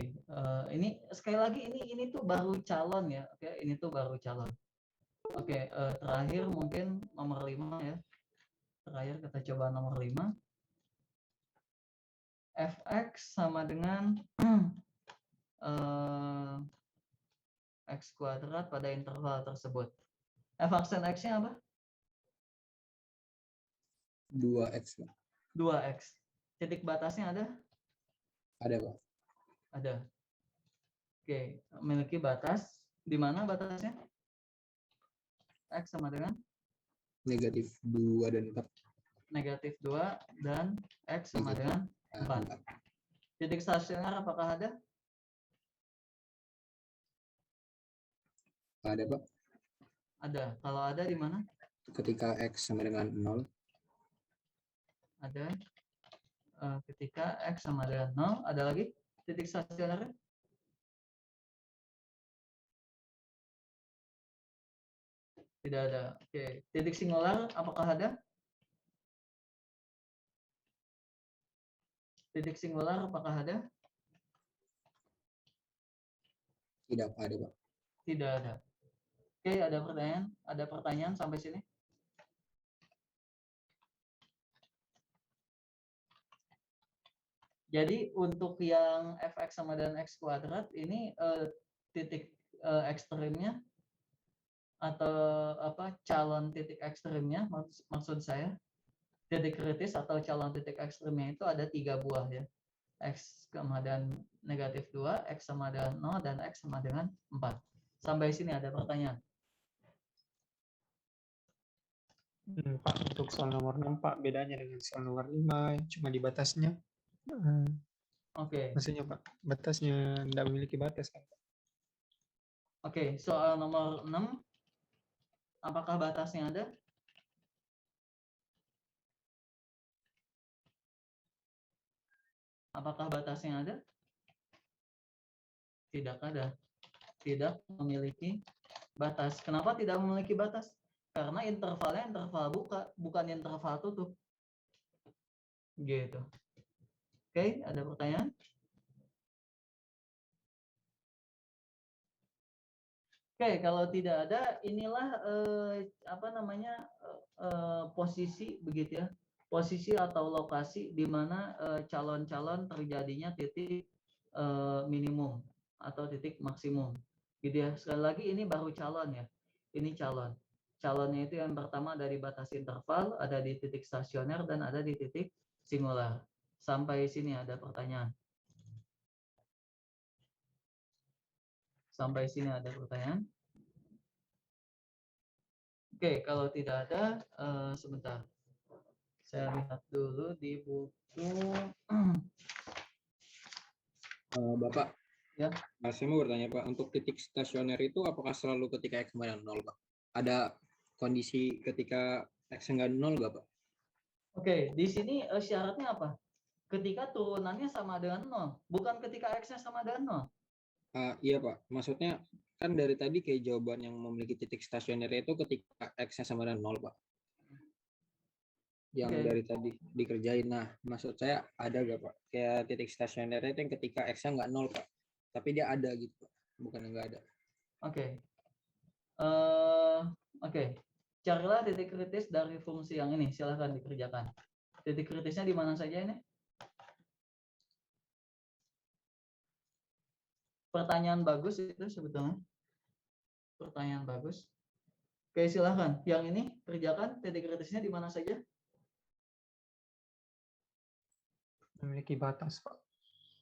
ini sekali lagi ini tuh baru calon ya, oke, ini tuh baru calon. Oke, terakhir mungkin nomor 5 ya, terakhir kita coba nomor 5. Fx sama dengan x kuadrat pada interval tersebut. F aksen x-nya apa? 2x, Pak. 2x. Titik batasnya ada? Ada, Pak. Ada. Oke, memiliki batas. Di mana batasnya? X sama dengan? Negatif 2 dan 4. Negatif 2 dan X sama Negatif dengan 4. Titik stasioner apakah ada? Ada, Pak. Ada. Kalau ada di mana? Ketika x sama dengan 0. Ada. Ketika X sama dengan 0. Ada lagi titik stasionernya? Tidak ada. Oke. Titik singular apakah ada? Titik singular apakah ada? Tidak ada, Pak. Tidak ada. Oke, ada pertanyaan? Ada pertanyaan sampai sini? Jadi untuk yang fx sama dengan x kuadrat ini titik ekstrimnya atau calon titik ekstrimnya, maksud saya titik kritis atau calon titik ekstrimnya itu ada 3 buah ya. X sama dengan negatif 2, X sama dengan 0, dan X sama dengan 4. Sampai sini ada pertanyaan? Pak, untuk soal nomor 6, Pak, bedanya dengan soal nomor 5, cuma di batasnya. Oke. Maksudnya, Pak, batasnya tidak memiliki batas, kan? Oke, soal nomor 6, apakah batasnya ada? Apakah batasnya ada? Tidak ada. Tidak memiliki batas. Kenapa tidak memiliki batas? Karena intervalnya interval buka, bukan interval tutup. Gitu. Oke, ada pertanyaan? Oke, kalau tidak ada, inilah posisi begitu ya, posisi atau lokasi di mana calon-calon terjadinya titik minimum atau titik maksimum, gitu ya. Sekali lagi ini baru calon ya, ini calon. Calonnya itu yang pertama dari batas interval, ada di titik stasioner dan ada di titik singular. Sampai sini ada pertanyaan? Sampai sini ada pertanyaan? Oke, kalau tidak ada, sebentar. Saya lihat dulu di buku. Bapak, Ya. Saya mau bertanya Pak, untuk titik stasioner itu apakah selalu ketika X sama dengan 0 Pak? Ada kondisi ketika X enggak 0 nggak Pak? Oke, di sini syaratnya apa? Ketika turunannya sama dengan 0, bukan ketika X-nya sama dengan 0. Iya Pak, maksudnya kan dari tadi kayak jawaban yang memiliki titik stasioner itu ketika X-nya sama dengan 0 Pak. Yang dari tadi dikerjain. Nah, maksud saya ada gak Pak? Kayak titik stasioner itu yang ketika X-nya nggak 0 Pak. Tapi dia ada gitu Pak, bukan nggak ada. Oke. Oke. Carilah titik kritis dari fungsi yang ini, silahkan dikerjakan. Titik kritisnya di mana saja ini? Pertanyaan bagus itu sebetulnya. Pertanyaan bagus. Oke, silahkan. Yang ini kerjakan titik kritisnya di mana saja? Memiliki batas, Pak.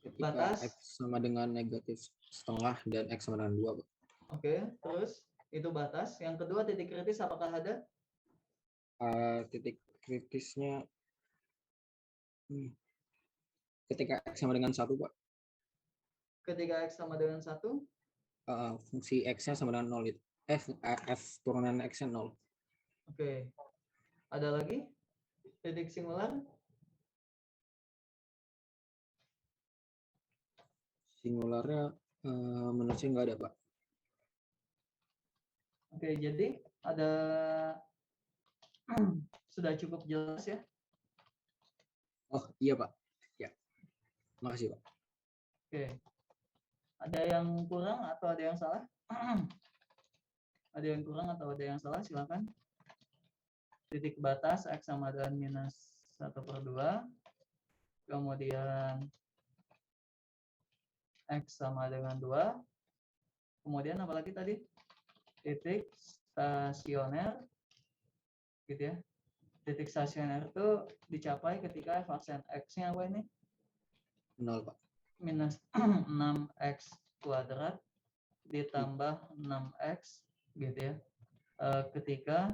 Ketika Batas. X sama dengan negatif setengah dan X sama dengan 2 Pak. Oke, terus itu batas. Yang kedua titik kritis apakah ada? Titik kritisnya ketika X sama dengan 1 Pak. Ketika X sama dengan 1? Fungsi X-nya sama dengan 0 itu. F turunan X-nya 0. Oke. Ada lagi? Titik singular? Singularnya menurut saya nggak ada Pak. Oke, jadi ada sudah cukup jelas ya? Oh iya Pak. Ya. Makasih Pak. Oke. Ada yang kurang atau ada yang salah? Ada yang kurang atau ada yang salah? Silakan. Titik batas X sama dengan -1/2. Kemudian X sama dengan 2. Kemudian apa lagi tadi? Titik stasioner. Gitu ya. Titik stasioner itu dicapai ketika f aksen X-nya apa ini? 0 Pak. Minus 6X kuadrat ditambah 6X gitu ya. Ketika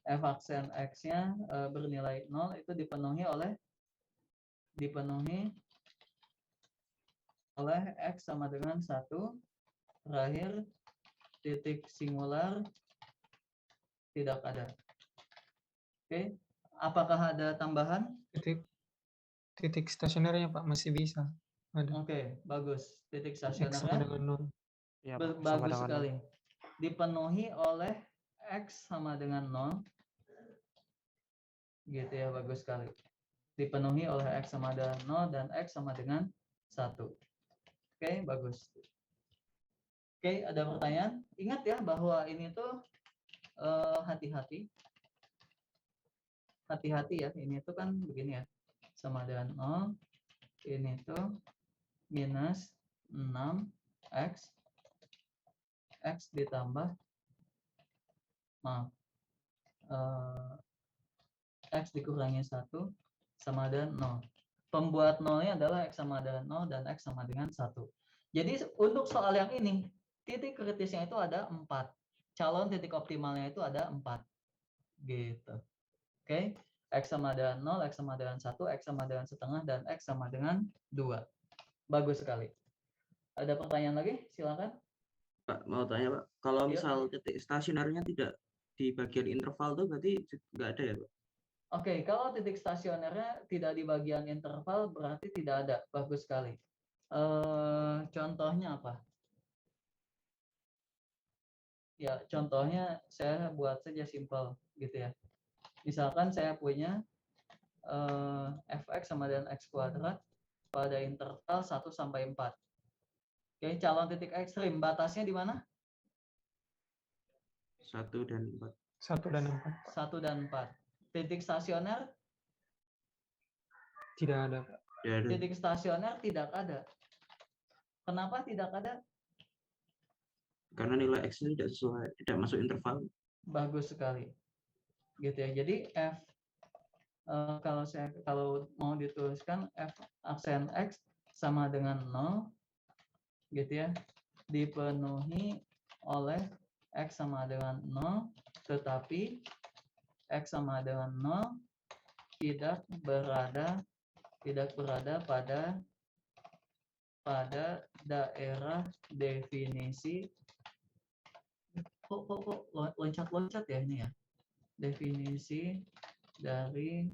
f aksen X-nya bernilai 0 itu dipenuhi oleh X sama dengan 1. Terakhir titik singular tidak ada. Oke, apakah ada tambahan? Titik stasionernya Pak masih bisa. Ada. Oke, bagus. Titik X sama stasionernya dengan 0. Ya, Pak, sama bagus dengan sekali. Dipenuhi oleh X sama dengan 0. Gitu ya, bagus sekali. Dipenuhi oleh X sama dengan 0 dan X sama dengan 1. Oke, bagus. Oke, ada pertanyaan? Ingat ya bahwa ini tuh hati-hati. Hati-hati ya, ini tuh kan begini ya. Sama dengan 0. Ini tuh minus 6X. X ditambah, maaf, X dikurangi 1 sama dengan 0. Pembuat nolnya adalah X sama dengan 0 dan X sama dengan 1. Jadi untuk soal yang ini, titik kritisnya itu ada 4. Calon titik optimalnya itu ada 4. Gitu. Oke. X sama dengan 0, X sama dengan 1, X sama dengan setengah, dan X sama dengan 2. Bagus sekali. Ada pertanyaan lagi? Silakan. Pak, mau tanya Pak, kalau Iya. misal titik stasionernya tidak di bagian interval tuh berarti nggak ada ya Pak? Oke, kalau titik stasionernya tidak di bagian interval berarti tidak ada. Bagus sekali. Contohnya apa? Ya, contohnya saya buat saja simpel gitu ya. Misalkan saya punya fx sama dengan x kuadrat pada interval 1 sampai 4. Oke, calon titik ekstrim batasnya di mana? 1 dan 4. 1 dan 4. 1 dan 4. Titik stasioner? Tidak ada, Pak. Tidak ada. Titik stasioner tidak ada. Kenapa tidak ada? Karena nilai X-nya tidak sesuai, tidak masuk interval. Bagus sekali. Gitu ya. Jadi F kalau mau dituliskan F aksen X sama dengan 0 gitu ya. Dipenuhi oleh X sama dengan 0, tetapi X sama dengan 0 tidak berada pada daerah definisi. Kok loncat-loncat ya ini ya. Definisi dari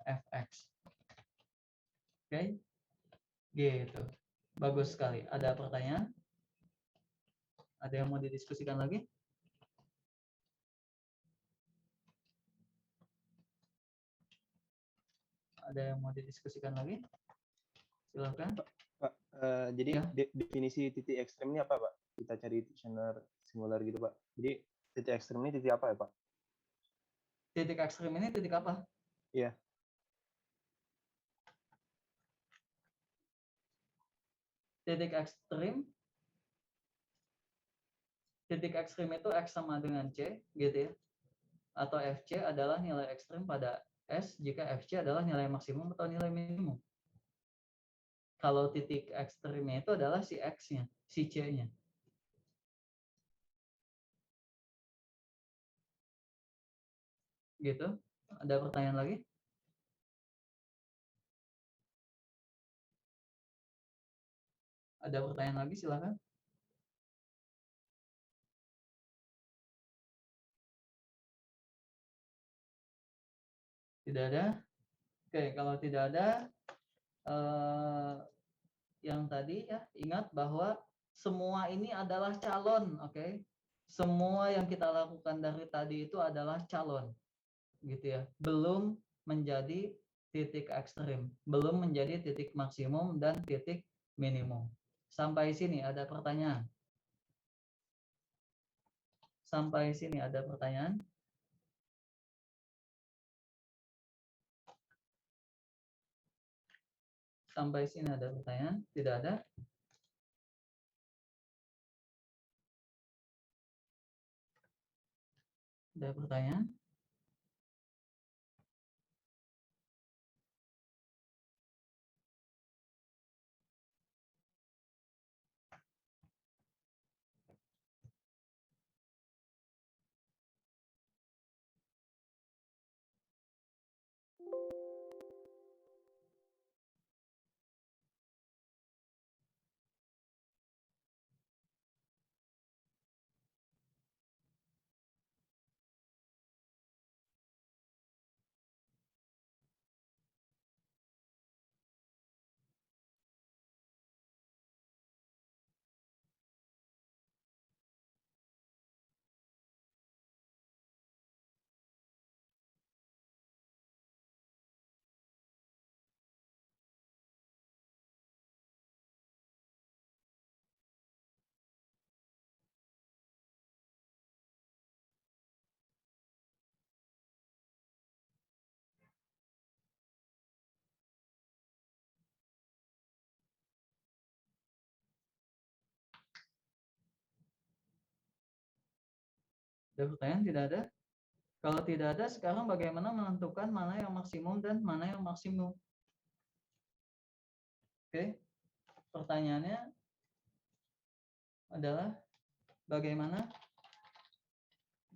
fx. Oke. Gitu. Bagus sekali. Ada pertanyaan? Ada yang mau didiskusikan lagi? Ada yang mau didiskusikan lagi? Silakan. Pak, jadi Ya. definisi titik ekstrem ini apa, Pak? Kita cari stasioner singular gitu, Pak. Jadi titik ekstrem ini titik apa ya, Pak? Titik ekstrim ini titik apa? Iya. Titik ekstrim itu X sama dengan C gitu ya, atau FC adalah nilai ekstrim pada S jika FC adalah nilai maksimum atau nilai minimum. Kalau titik ekstrimnya itu adalah si X-nya, si C-nya. Gitu. Ada pertanyaan lagi? Ada pertanyaan lagi? Silakan. Tidak ada? Oke, kalau tidak ada, yang tadi ya, ingat bahwa semua ini adalah calon, oke? Semua yang kita lakukan dari tadi itu adalah calon, gitu ya. Belum menjadi titik ekstrim, belum menjadi titik maksimum dan titik minimum. Sampai sini ada pertanyaan? Sampai sini ada pertanyaan? Sampai sini ada pertanyaan? Tidak ada? Ada pertanyaan? Ada pertanyaan? Tidak ada? Kalau tidak ada, sekarang bagaimana menentukan mana yang maksimum dan mana yang maksimum? Oke, pertanyaannya adalah bagaimana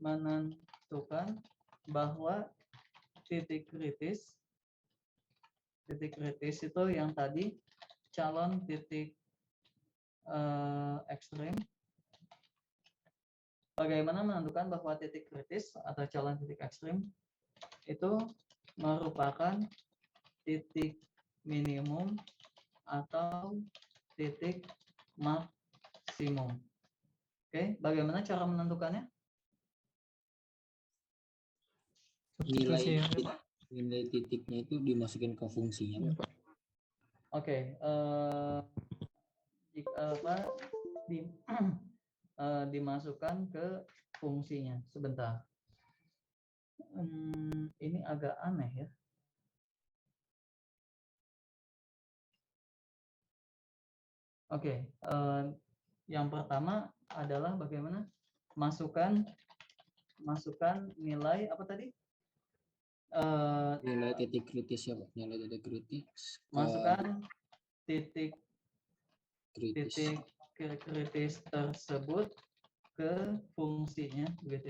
menentukan bahwa titik kritis itu yang tadi calon titik ekstrim. Bagaimana menentukan bahwa titik kritis atau calon titik ekstrim itu merupakan titik minimum atau titik maksimum. Oke, bagaimana cara menentukannya? Nilai titiknya itu dimasukin ke fungsinya. Oke, dimasukkan ke fungsinya. Sebentar. Ini agak aneh ya. Oke, yang pertama adalah bagaimana masukkan nilai apa tadi? Nilai titik kritis ya, Pak. Nilai titik kritis. Masukkan titik kritis tersebut ke fungsinya, begitu.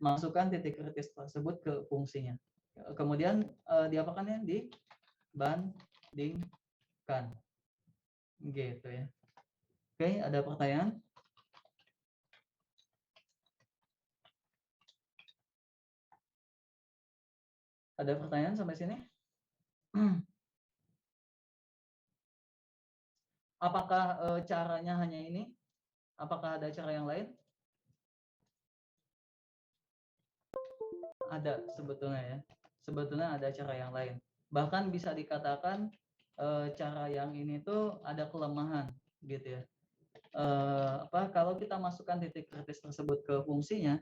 Masukkan titik kritis tersebut ke fungsinya. Kemudian diapakan ya? Dibandingkan. Gitu ya. Oke, ada pertanyaan? Ada pertanyaan sampai sini? Apakah caranya hanya ini? Apakah ada cara yang lain? Ada sebetulnya ya. Sebetulnya ada cara yang lain. Bahkan bisa dikatakan cara yang ini tuh ada kelemahan gitu ya. Kalau kita masukkan titik kritis tersebut ke fungsinya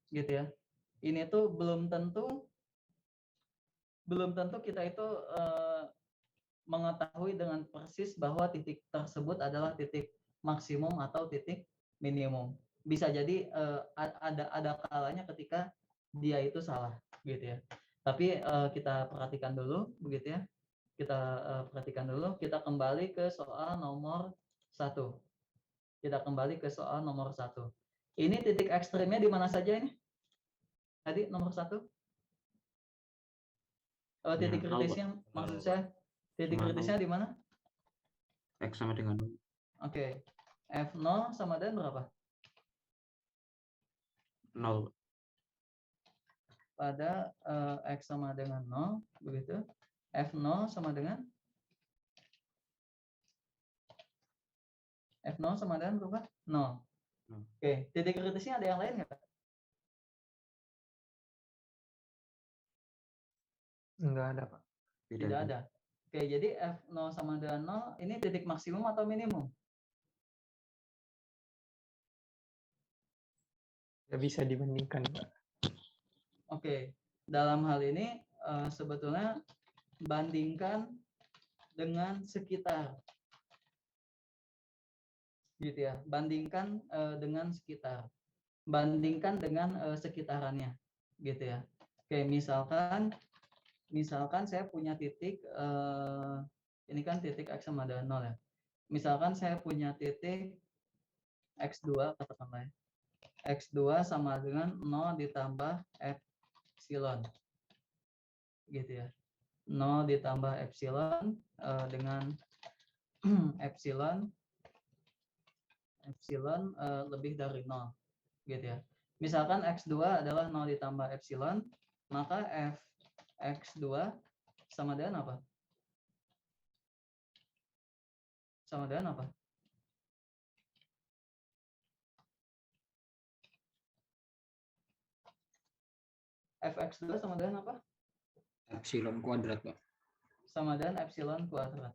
gitu ya. Ini tuh belum tentu kita itu mengetahui dengan persis bahwa titik tersebut adalah titik maksimum atau titik minimum. Bisa jadi ada kalanya ketika dia itu salah gitu ya. Tapi kita perhatikan dulu begitu ya. Kita perhatikan dulu, kita kembali ke soal nomor 1. Kita kembali ke soal nomor 1. Ini titik ekstrimnya di mana saja ini? Tadi nomor 1. Titik kritisnya maksud saya titik kritisnya di mana? X sama dengan 0. Oke. F0 sama dengan berapa? 0. Pada X sama dengan 0, begitu. F0 sama dengan F0 sama dengan berapa? 0. Oke, titik kritisnya ada yang lain nggak? Enggak ada, Pak. Tidak ada. Oke, jadi F0 sama dengan 0 ini titik maksimum atau minimum? Nggak bisa dibandingkan, Pak. Oke, dalam hal ini sebetulnya bandingkan dengan sekitar. Gitu ya, bandingkan dengan sekitar. Bandingkan dengan sekitarannya. Gitu ya. Oke, misalkan saya punya titik ini kan titik X sama dengan 0 ya. Misalkan saya punya titik X2 katakanlah ya. X2 sama dengan 0 ditambah epsilon. Gitu ya. 0 ditambah epsilon dengan epsilon lebih dari 0. Gitu ya. Misalkan X2 adalah 0 ditambah epsilon, maka Fx2 sama dengan apa? Sama dengan apa? Fx2 sama dengan apa? Epsilon kuadrat, Pak. Sama dengan epsilon kuadrat.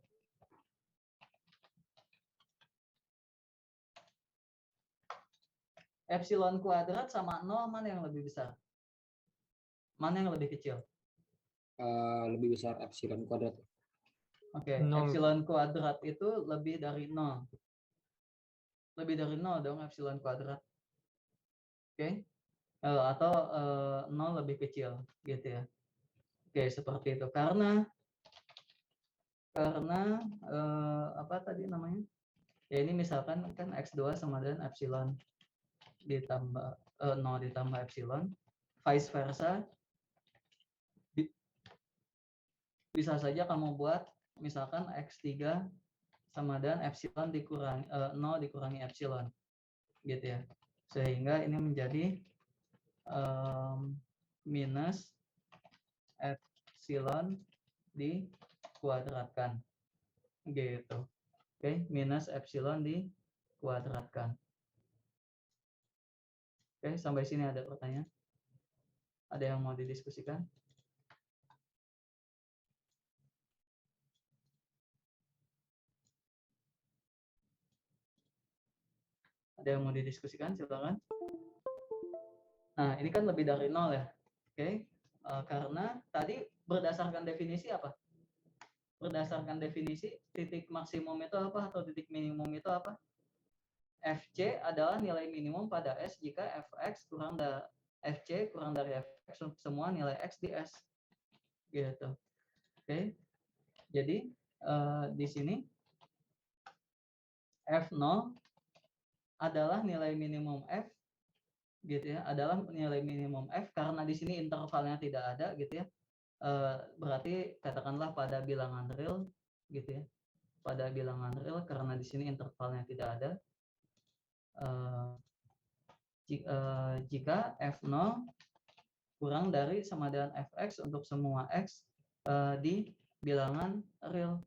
Epsilon kuadrat sama 0 mana yang lebih besar? Mana yang lebih kecil? Lebih besar epsilon kuadrat. Oke, epsilon kuadrat itu lebih dari 0. Lebih dari 0 dong epsilon kuadrat. Oke. atau 0 lebih kecil gitu ya. Oke, seperti itu. Karena apa tadi namanya? Ya ini misalkan kan X2 sama dengan epsilon ditambah 0 ditambah epsilon, vice versa bisa saja kamu buat misalkan X3 sama dengan epsilon dikurangi 0 dikurangi epsilon gitu ya, sehingga ini menjadi minus epsilon dikuadratkan gitu. Oke, minus epsilon dikuadratkan. Oke, sampai sini ada pertanyaan? Ada yang mau didiskusikan? Ada yang mau didiskusikan? Silakan. Nah, ini kan lebih dari 0 ya. Oke, karena tadi berdasarkan definisi apa? Berdasarkan definisi titik maksimum itu apa atau titik minimum itu apa? Fc adalah nilai minimum pada S jika Fx kurang dari Fc kurang dari Fx untuk semua nilai X di S. Gitu. Oke. Jadi di sini F0 adalah nilai minimum F gitu ya, adalah nilai minimum F karena di sini intervalnya tidak ada gitu ya. Berarti katakanlah pada bilangan real gitu ya. Pada bilangan real karena di sini intervalnya tidak ada. Jika F0 kurang dari sama dengan Fx untuk semua X di bilangan real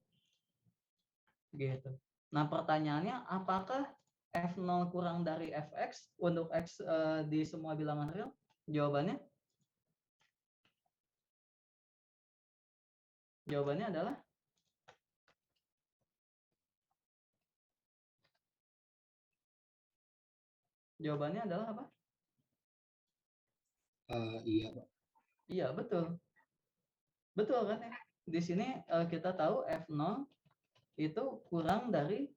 gitu. Nah pertanyaannya apakah F0 kurang dari Fx untuk X di semua bilangan real? Jawabannya adalah apa? Iya, Pak. Iya, betul. Betul kan ya? Di sini kita tahu F0 itu kurang dari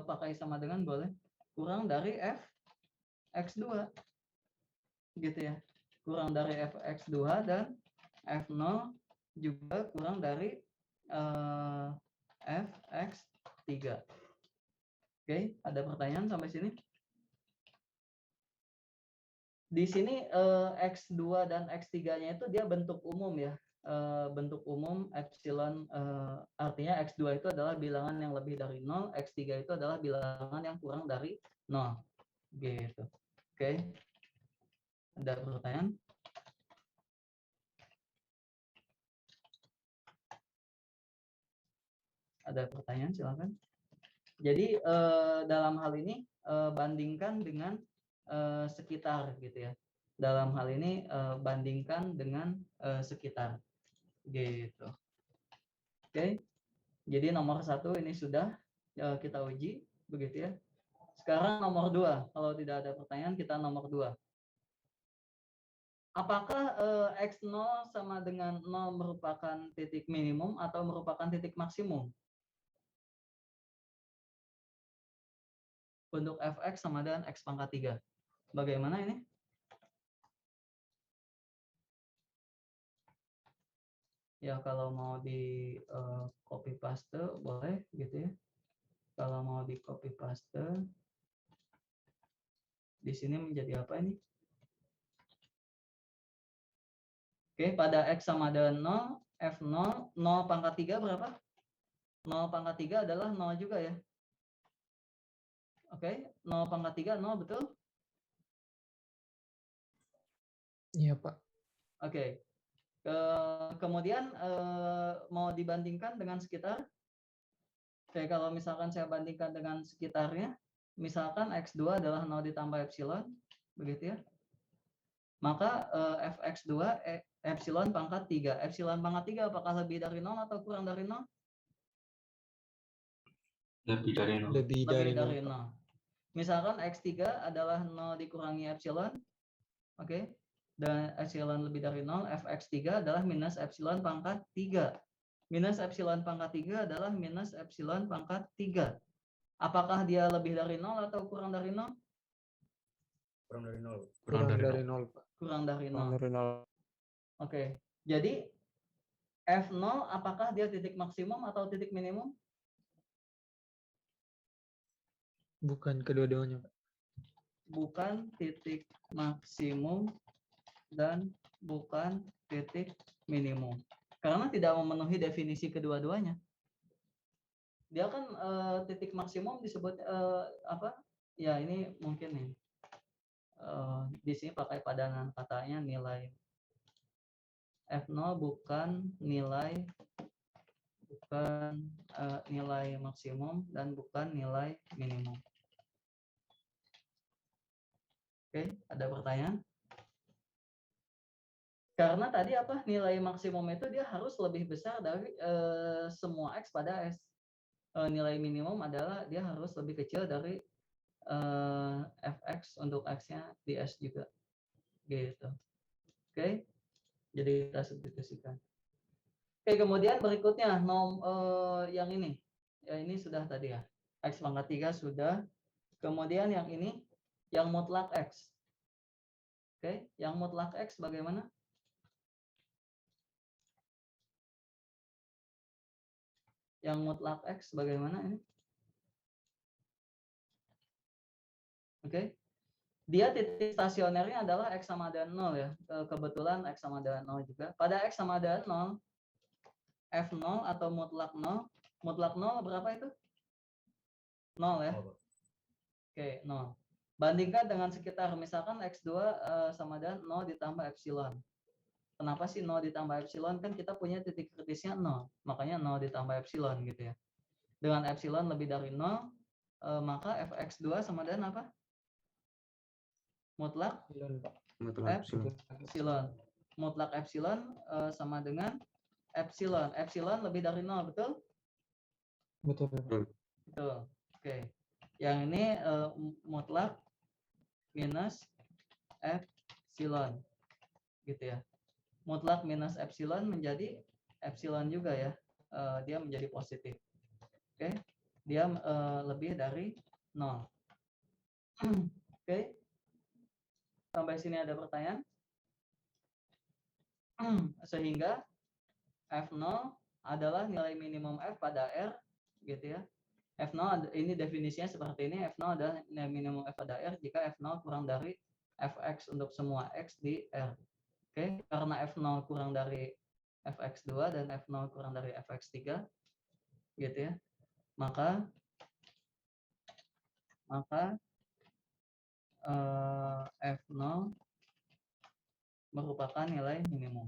pakai sama dengan boleh kurang dari Fx2 gitu ya, kurang dari Fx2 dan F0 juga kurang dari Fx3. Oke, ada pertanyaan sampai sini? Di sini X2 dan X3-nya itu dia bentuk umum ya. Bentuk umum epsilon, artinya X2 itu adalah bilangan yang lebih dari 0, X3 itu adalah bilangan yang kurang dari 0 gitu. Oke. Ada pertanyaan? Ada pertanyaan silakan. Jadi dalam hal ini bandingkan dengan sekitar gitu ya. Dalam hal ini bandingkan dengan sekitar gitu. Oke. Jadi nomor 1 ini sudah kita uji begitu ya. Sekarang nomor 2. Kalau tidak ada pertanyaan kita nomor 2. Apakah X0 sama dengan 0 merupakan titik minimum atau merupakan titik maksimum? Untuk Fx sama dengan X pangkat 3. Bagaimana ini? Ya kalau mau di copy paste boleh gitu ya. Kalau mau di copy paste di sini menjadi apa ini? Oke, pada X sama dengan 0, F0, 0 pangkat 3 berapa? 0 pangkat 3 adalah 0 juga ya. Oke, 0 pangkat 3, 0 betul? Iya, Pak. Oke. Kemudian mau dibandingkan dengan sekitar. Oke, kalau misalkan saya bandingkan dengan sekitarnya, misalkan X2 adalah 0 ditambah epsilon, begitu ya. Maka Fx2 epsilon pangkat 3. Epsilon pangkat 3 apakah lebih dari 0 atau kurang dari 0? Lebih dari 0. Lebih dari 0. Misalkan X3 adalah 0 dikurangi epsilon. Oke. Dan epsilon lebih dari 0, Fx3 adalah minus epsilon pangkat 3. Minus epsilon pangkat 3 adalah minus epsilon pangkat 3. Apakah dia lebih dari 0 atau kurang dari 0? kurang dari 0. Kurang dari 0, Pak. Kurang dari Kurang 0. dari 0. Oke. Jadi F0 apakah dia titik maksimum atau titik minimum? Bukan kedua-duanya, Pak. Bukan titik maksimum dan bukan titik minimum. Karena tidak memenuhi definisi kedua-duanya. Dia kan titik maksimum disebut apa? Ya ini mungkin nih. Di sini pakai padanan katanya nilai F0 bukan nilai maksimum dan bukan nilai minimum. Oke, ada pertanyaan? Karena tadi apa nilai maksimum itu dia harus lebih besar dari semua X pada S. Nilai minimum adalah dia harus lebih kecil dari Fx untuk X-nya di S juga. Gitu. Oke, jadi kita substitusikan. Oke, kemudian berikutnya yang ini. Ya, ini sudah tadi ya. X pangkat 3 sudah. Kemudian yang ini, yang mutlak X. Oke, yang mutlak X bagaimana? Yang mutlak X bagaimana ini? Oke. Dia titik stasionernya adalah X sama dengan 0 ya. Kebetulan X sama dengan 0 juga. Pada X sama dengan 0, F0 atau mutlak 0. Mutlak 0 berapa itu? 0 ya. Oke, 0. Bandingkan dengan sekitar misalkan X2 sama dengan 0 ditambah epsilon. Kenapa sih 0 ditambah epsilon? Kan kita punya titik kritisnya 0. Makanya 0 ditambah epsilon gitu ya. Dengan epsilon lebih dari 0, maka Fx2 sama dengan apa? Mutlak epsilon. Mutlak epsilon sama dengan epsilon. Epsilon lebih dari 0, betul? Betul. Betul. Oke. Yang ini mutlak minus epsilon. Gitu ya. Mutlak minus epsilon menjadi epsilon juga ya. Dia menjadi positif. Oke. Dia lebih dari 0. Oke. Sampai sini ada pertanyaan? Sehingga F0 adalah nilai minimum F pada R, gitu ya. F0 ini definisinya seperti ini, F0 adalah nilai minimum F pada R jika F0 kurang dari Fx untuk semua X di R. Oke, karena F0 kurang dari Fx2 dan F0 kurang dari Fx3, gitu ya. Maka F0 merupakan nilai minimum.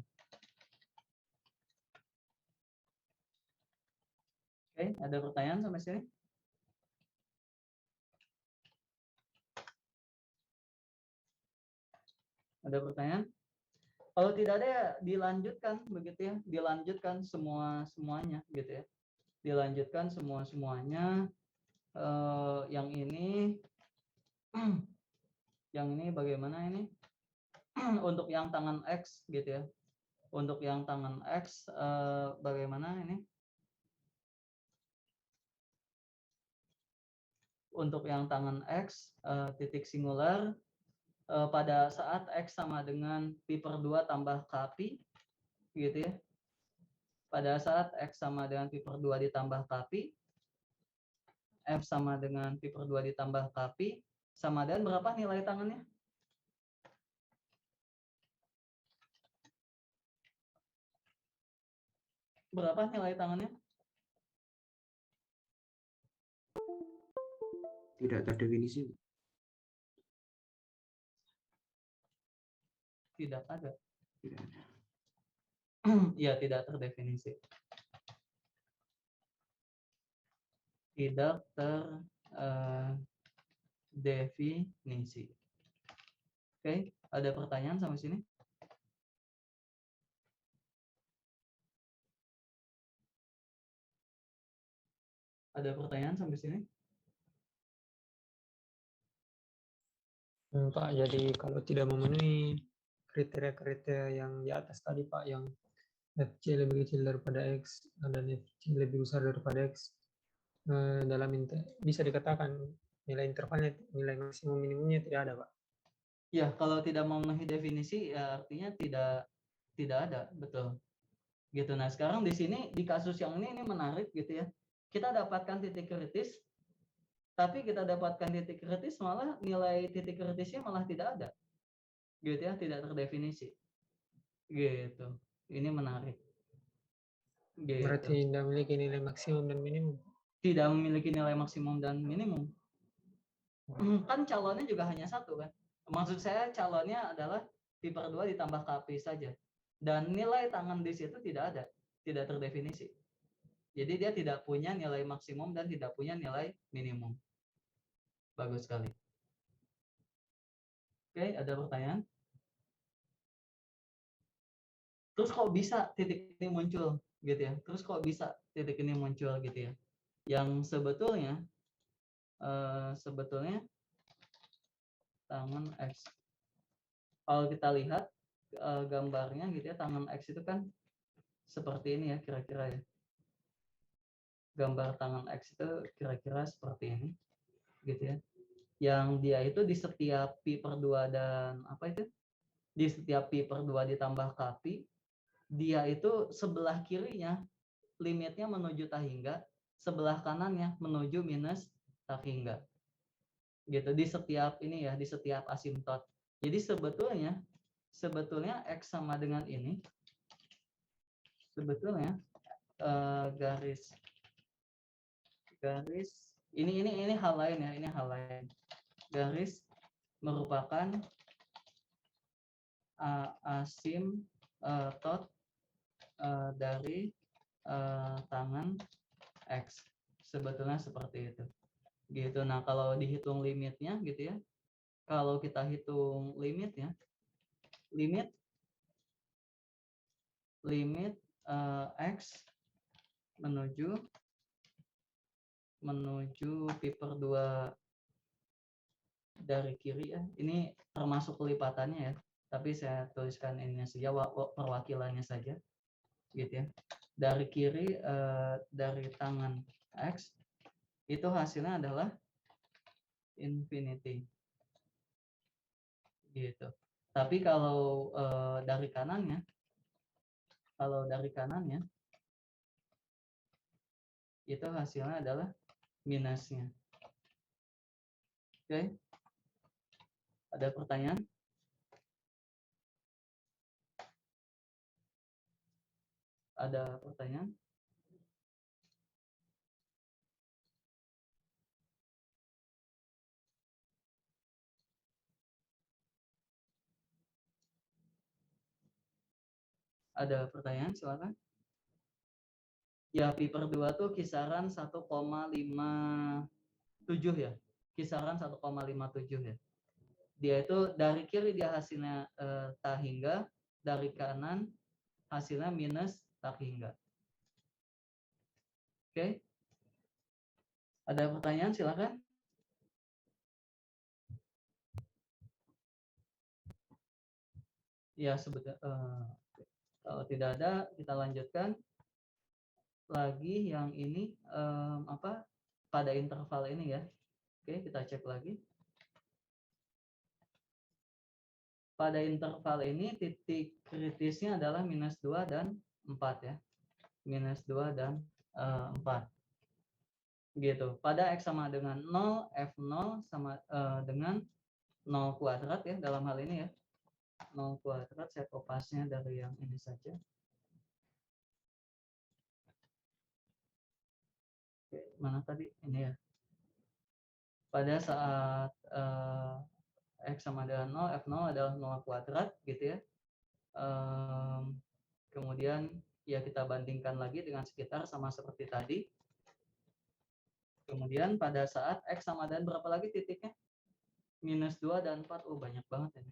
Oke, ada pertanyaan sampai sini? Ada pertanyaan? Kalau tidak ada ya dilanjutkan begitu ya, dilanjutkan semuanya gitu ya. Dilanjutkan semuanya. Yang ini bagaimana ini? Untuk yang tangan X gitu ya. Untuk yang tangan X bagaimana ini? Untuk yang tangan X titik singular pada saat X sama dengan pi per 2 tambah kpi gitu ya. Pada saat X sama dengan pi per 2 ditambah kpi, F sama dengan pi per 2 ditambah kpi, sama dengan berapa nilai tangannya? Berapa nilai tangannya? Tidak terdefinisi. Tidak ada. Tidak ada. Ya, tidak terdefinisi. Tidak terdefinisi. Oke, ada pertanyaan sampai sini? Ada pertanyaan sampai sini? Pak, jadi kalau tidak memenuhi kriteria-kriteria yang di atas tadi Pak, yang FC lebih kecil daripada X dan FC lebih besar daripada X, bisa dikatakan nilai intervalnya, nilai maksimum minimumnya tidak ada Pak. Ya, kalau tidak memenuhi definisi ya artinya tidak ada, betul. Gitu. Nah, sekarang di sini di kasus yang ini menarik gitu ya. Kita dapatkan titik kritis, tapi kita dapatkan titik kritis malah nilai titik kritisnya malah tidak ada. Gitu ya, tidak terdefinisi. Gitu. Ini menarik. Gitu. Berarti tidak memiliki nilai maksimum dan minimum. Tidak memiliki nilai maksimum dan minimum. Kan calonnya juga hanya satu kan. Maksud saya calonnya adalah Pi/2 ditambah KP saja. Dan nilai tangan di situ tidak ada, tidak terdefinisi. Jadi dia tidak punya nilai maksimum dan tidak punya nilai minimum. Bagus sekali. Oke, ada pertanyaan? Terus kok bisa titik ini muncul gitu ya? Terus kok bisa titik ini muncul gitu ya? Yang sebetulnya tangan X. Kalau kita lihat gambarnya gitu ya, tangan X itu kan seperti ini ya kira-kira ya. Gambar tangan X itu kira-kira seperti ini gitu ya. Yang dia itu di setiap Pi/2 dan apa itu? Di setiap Pi/2 ditambah Kpi, dia itu sebelah kirinya limitnya menuju tahingga, sebelah kanannya menuju minus tahingga. Gitu di setiap ini ya, di setiap asimtot. Jadi sebetulnya X sama dengan ini. Sebetulnya garis ini hal lain ya, ini hal lain. Garis merupakan asimtot dari tangan X. Sebetulnya seperti itu. Gitu. Nah, kalau dihitung limitnya gitu ya. Kalau kita hitung limitnya, limit X menuju Pi/2 dari kiri ya. Ini termasuk kelipatannya ya. Tapi saya tuliskan ininya saja, perwakilannya saja. Gitu ya. Dari kiri dari tangan X itu hasilnya adalah infinity. Gitu. Tapi kalau dari kanannya itu hasilnya adalah minusnya. Oke. Ada pertanyaan? Ada pertanyaan? Ada pertanyaan, silakan. Ya, Pi/2 tuh kisaran 1,57 ya. Kisaran 1,57 ya. Dia itu dari kiri dia hasilnya tahingga, dari kanan hasilnya minus tahingga. Oke. Ada pertanyaan, silakan. Ya, sebetulnya kalau tidak ada, kita lanjutkan lagi yang ini pada interval ini ya. Oke, kita cek lagi. Pada interval ini titik kritisnya adalah -2 dan 4 ya. -2 dan 4. Gitu. Pada X sama dengan 0, F0 sama dengan 0 kuadrat ya dalam hal ini ya. 0 kuadrat, saya kopasnya dari yang ini saja. Oke, mana tadi? Ini ya. Pada saat X sama dengan 0, F0 adalah 0 kuadrat gitu ya. Kemudian ya kita bandingkan lagi dengan sekitar sama seperti tadi. Kemudian pada saat X sama dengan berapa lagi titiknya? -2 dan 4. Oh, banyak banget ini.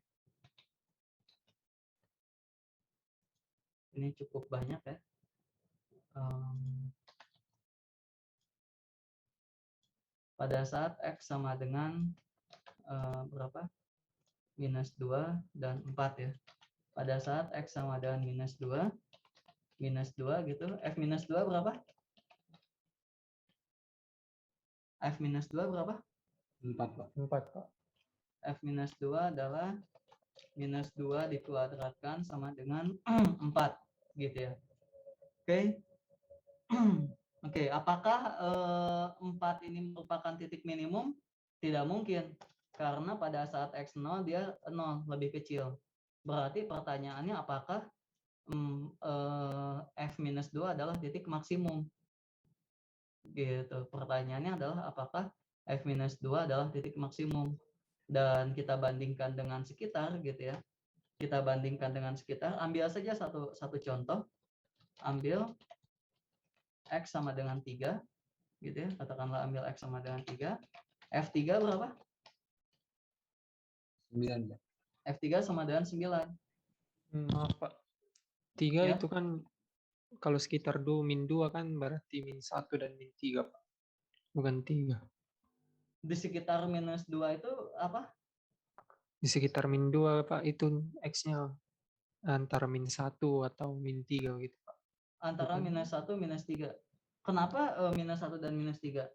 Ini cukup banyak ya. Pada saat X sama dengan berapa? -2 dan 4 ya. Pada saat X sama dengan -2 gitu. F-2 berapa? F-2 berapa? 4, Pak. 4, Pak. F-2 adalah minus 2 dikuadratkan sama dengan 4 gitu ya. Oke. Oke, apakah 4 ini merupakan titik minimum? Tidak mungkin, karena pada saat X0 dia 0, lebih kecil. Berarti pertanyaannya apakah F-2 adalah titik maksimum? Gitu. Pertanyaannya adalah apakah F-2 adalah titik maksimum? Dan kita bandingkan dengan sekitar gitu ya. Kita bandingkan dengan sekitar, ambil saja satu contoh. Ambil X sama dengan 3 gitu ya, katakanlah ambil X sama dengan 3, F3 berapa? 9, Pak. F3 sama dengan 9. Maaf Pak, 3 Ya. itu kan kalau sekitar min 2 kan berarti min 1 dan min 3 Pak, bukan 3. Di sekitar minus 2 itu apa? Di sekitar min 2 Pak, itu X-nya antara min 1 atau min 3 gitu Pak. Antara Bukan. minus 1 minus 3. Kenapa minus 1 dan minus 3?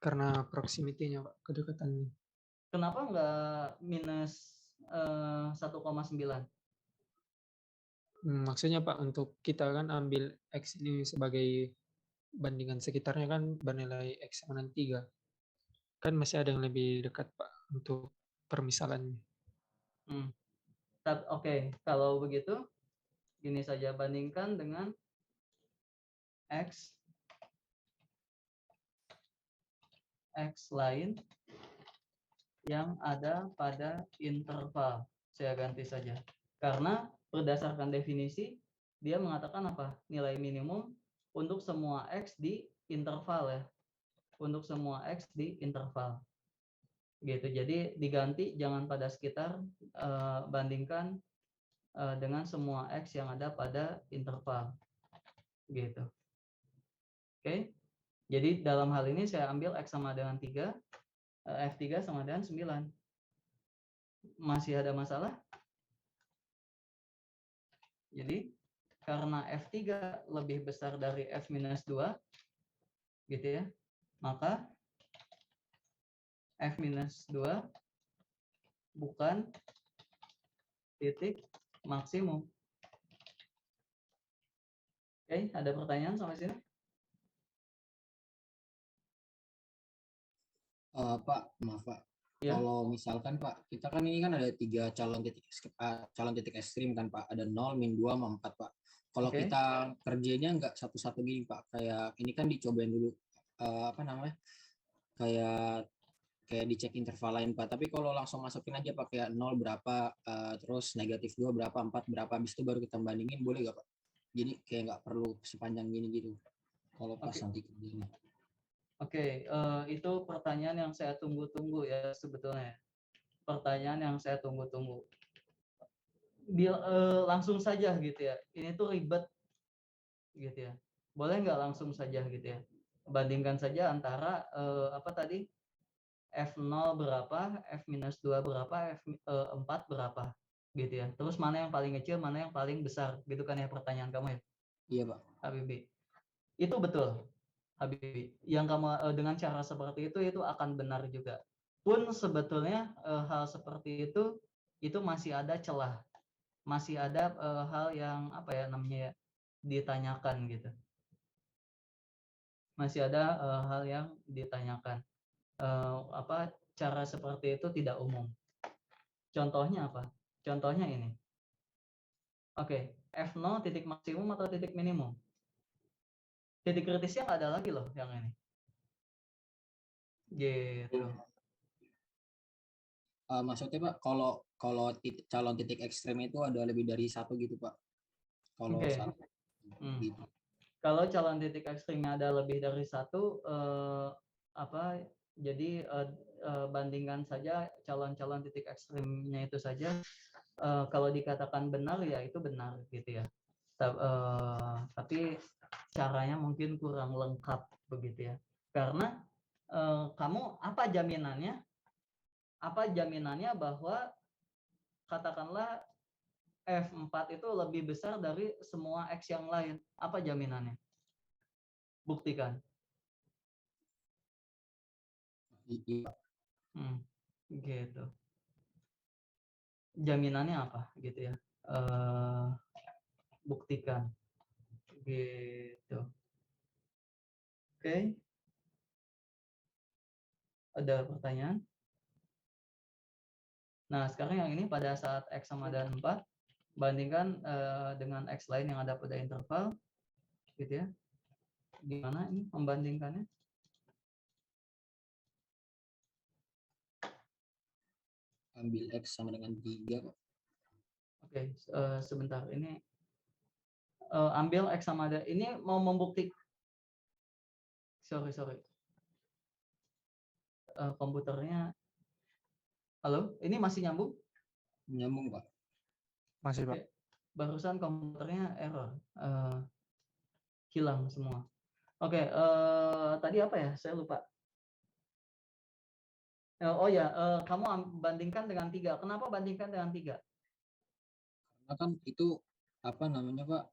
Karena proximity-nya Pak, kedekatannya. Kenapa enggak minus 1,9? Maksudnya Pak, untuk kita kan ambil X ini sebagai bandingan sekitarnya kan bernilai X sama dengan 3. Kan masih ada yang lebih dekat Pak untuk permisalannya. Oke, kalau begitu gini saja, bandingkan dengan X lain yang ada pada interval. Saya ganti saja. Karena berdasarkan definisi, dia mengatakan apa? Nilai minimum untuk semua X di interval ya. Untuk semua X di interval. Gitu. Jadi diganti jangan pada sekitar, bandingkan dengan semua X yang ada pada interval. Gitu. Oke. Jadi dalam hal ini saya ambil X sama dengan 3, F3 sama dengan 9. Masih ada masalah? Jadi karena F3 lebih besar dari F-2 gitu ya, maka F-2 bukan titik maksimum. Oke, ada pertanyaan sampai sini? Pak, maaf Pak. Ya. Kalau misalkan Pak, kita kan ini kan ada 3 calon titik ekstrim kan Pak, ada 0, min 2, sama 4 Pak. Kalau Oke. kita kerjanya nggak satu-satu gini Pak, kayak ini kan dicobain dulu, kayak dicek interval lain Pak. Tapi kalau langsung masukin aja Pak, kayak 0 berapa, terus negatif 2 berapa, 4 berapa, habis itu baru kita bandingin, boleh nggak Pak? Jadi kayak nggak perlu sepanjang gini gitu, kalau pas nanti kerjanya. Oke, itu pertanyaan yang saya tunggu-tunggu ya sebetulnya. Pertanyaan yang saya tunggu-tunggu. Langsung saja gitu ya. Ini tuh ribet gitu ya. Boleh nggak langsung saja gitu ya. Bandingkan saja antara apa tadi? F0 berapa, F-2 berapa, F4 berapa gitu ya. Terus mana yang paling kecil, mana yang paling besar gitu kan ya pertanyaan kamu ya. Iya Pak. Habibie. Itu betul. Habibie, yang kamu dengan cara seperti itu akan benar juga. Pun sebetulnya hal seperti itu masih ada celah, masih ada hal yang apa ya namanya ya, ditanyakan gitu. Masih ada hal yang ditanyakan. Apa cara seperti itu tidak umum. Contohnya apa? Contohnya ini. Oke, F0 titik maksimum atau titik minimum? Titik kritisnya nggak ada lagi loh yang ini. Gitu. Maksudnya Pak, kalau calon titik ekstrem itu ada lebih dari satu gitu Pak. Kalau satu gitu. Kalau calon titik ekstrimnya ada lebih dari satu, jadi bandingkan saja calon-calon titik ekstrimnya itu saja. Kalau dikatakan benar ya itu benar gitu ya. Tapi caranya mungkin kurang lengkap begitu ya. Karena kamu apa jaminannya? Apa jaminannya bahwa katakanlah F4 itu lebih besar dari semua X yang lain? Apa jaminannya? Buktikan. Iya. Gitu. jaminannya apa gitu ya, buktikan gitu. Oke. Ada pertanyaan? Nah, sekarang yang ini pada saat X sama dengan 4, bandingkan dengan X lain yang ada pada interval, gitu ya. Gimana ini membandingkannya? Ambil X sama dengan 3 Pak. Oke, sebentar. Ini ambil X sama ada. Ini mau membuktikan. Sorry. Komputernya. Halo, ini masih nyambung? Nyambung Pak. Masih, Pak. Oke. Barusan komputernya error. Hilang semua. Oke, tadi apa ya? Saya lupa. Oh ya, kamu bandingkan dengan 3. Kenapa bandingkan dengan 3? Karena kan itu apa namanya Pak?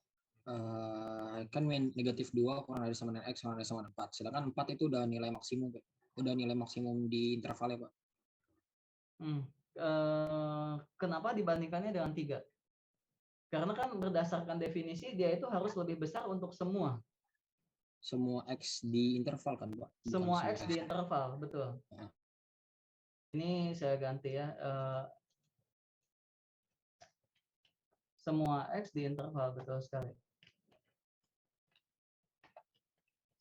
Kan negatif 2 kurang dari sama dengan X kurang dari sama dengan 4. Sedangkan 4 itu udah nilai maksimum Pak. Udah nilai maksimum di intervalnya Pak. Kenapa dibandingkannya dengan 3? Karena kan berdasarkan definisi dia itu harus lebih besar untuk semua. Semua X di interval kan Pak? Bukan Semua X di interval, betul. Nah. Ini saya ganti ya. Semua X di interval, betul sekali.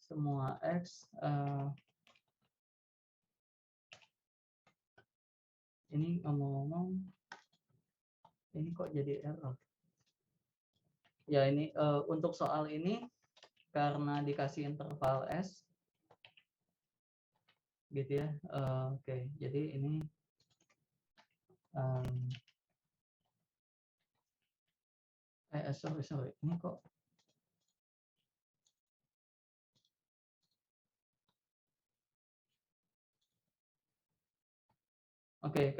Semua X. Ini ngomong-ngomong, ini kok jadi error? Ya ini untuk soal ini karena dikasih interval S, gitu ya. Oke, jadi ini sorry, ini kok Oke,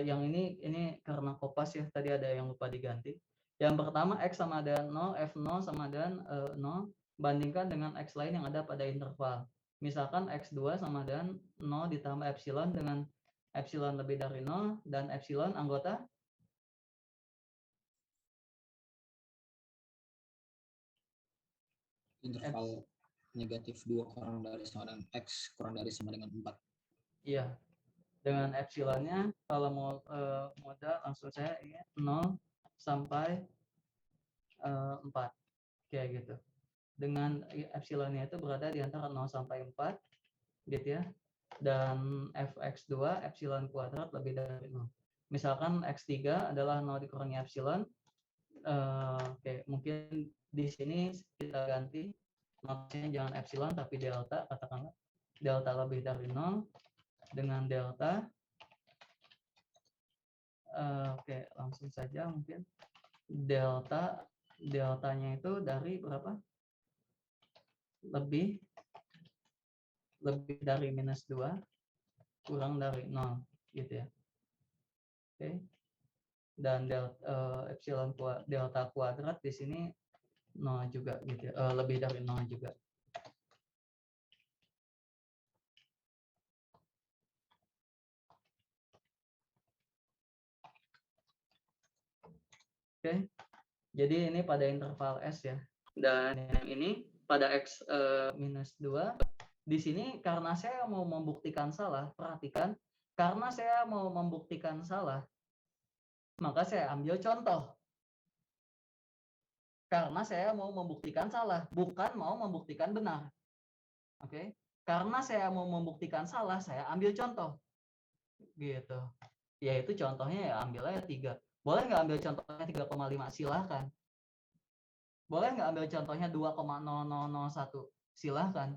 yang ini karena kopas ya, tadi ada yang lupa diganti. Yang pertama X sama dengan 0, F0 sama dengan 0, bandingkan dengan X lain yang ada pada interval. Misalkan X2 sama dengan 0 ditambah epsilon dengan epsilon lebih dari 0 dan epsilon anggota interval negatif 2 kurang dari sama dengan X kurang dari sama dengan 4. Iya. Dengan epsilonnya kalau mau modal langsung saya 0 sampai 4 kayak gitu. Dengan epsilonnya itu berada di antara 0 sampai 4 gitu ya. Dan fx2 epsilon kuadrat lebih dari 0. Misalkan x3 adalah 0 dikurangi epsilon. Oke, mungkin di sini kita ganti notnya jangan epsilon tapi delta, katakanlah delta lebih dari 0 dengan delta. Oke, langsung saja mungkin deltanya itu dari berapa? Lebih dari minus 2 kurang dari 0 gitu ya. Oke. Dan epsilon delta kuadrat di sini 0 juga gitu ya. Lebih dari 0 juga. Oke. Jadi ini pada interval S ya. Dan yang ini pada X minus 2. Di sini karena saya mau membuktikan salah, perhatikan. Karena saya mau membuktikan salah, maka saya ambil contoh. Karena saya mau membuktikan salah, bukan mau membuktikan benar. Oke. Karena saya mau membuktikan salah, saya ambil contoh. Gitu. Yaitu contohnya ya ambil aja 3. Boleh nggak ambil contohnya 3,5? Silahkan. Boleh nggak ambil contohnya 2,0001? Silahkan.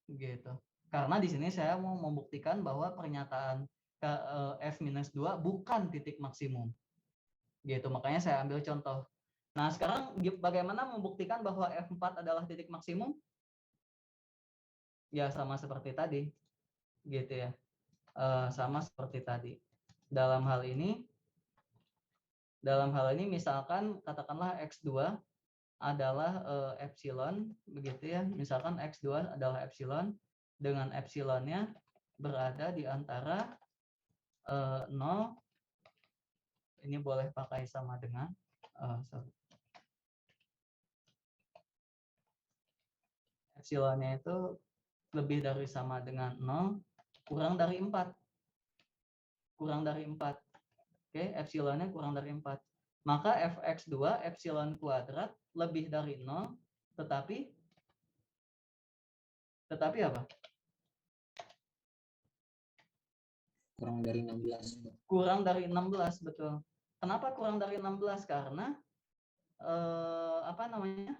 Gitu. Karena di sini saya mau membuktikan bahwa pernyataan F-2 bukan titik maksimum. Gitu. Makanya saya ambil contoh. Nah, sekarang bagaimana membuktikan bahwa F4 adalah titik maksimum? Ya, sama seperti tadi. Gitu ya. Sama seperti tadi. Dalam hal ini misalkan katakanlah X2 adalah epsilon, begitu ya. Misalkan X2 adalah epsilon, dengan epsilonnya berada di antara 0 ini boleh pakai sama dengan sorry. Epsilonnya itu lebih dari sama dengan 0 kurang dari 4. Kurang dari 4. Oke, epsilonnya kurang dari 4. Maka fx2 epsilon kuadrat lebih dari 0 tetapi apa? Kurang dari 16. Kurang dari 16, betul. Kenapa kurang dari 16? Karena apa namanya?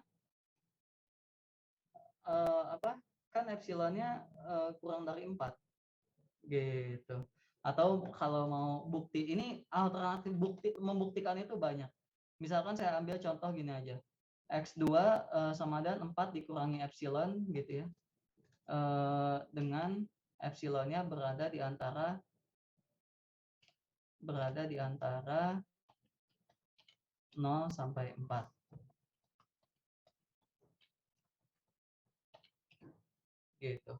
Kan epsilonnya kurang dari 4 gitu. Atau kalau mau bukti, ini alternatif bukti membuktikan itu banyak. Misalkan saya ambil contoh gini aja, x2 sama dengan 4 dikurangi epsilon gitu ya, dengan epsilonnya berada di antara 0 sampai 4. Gitu.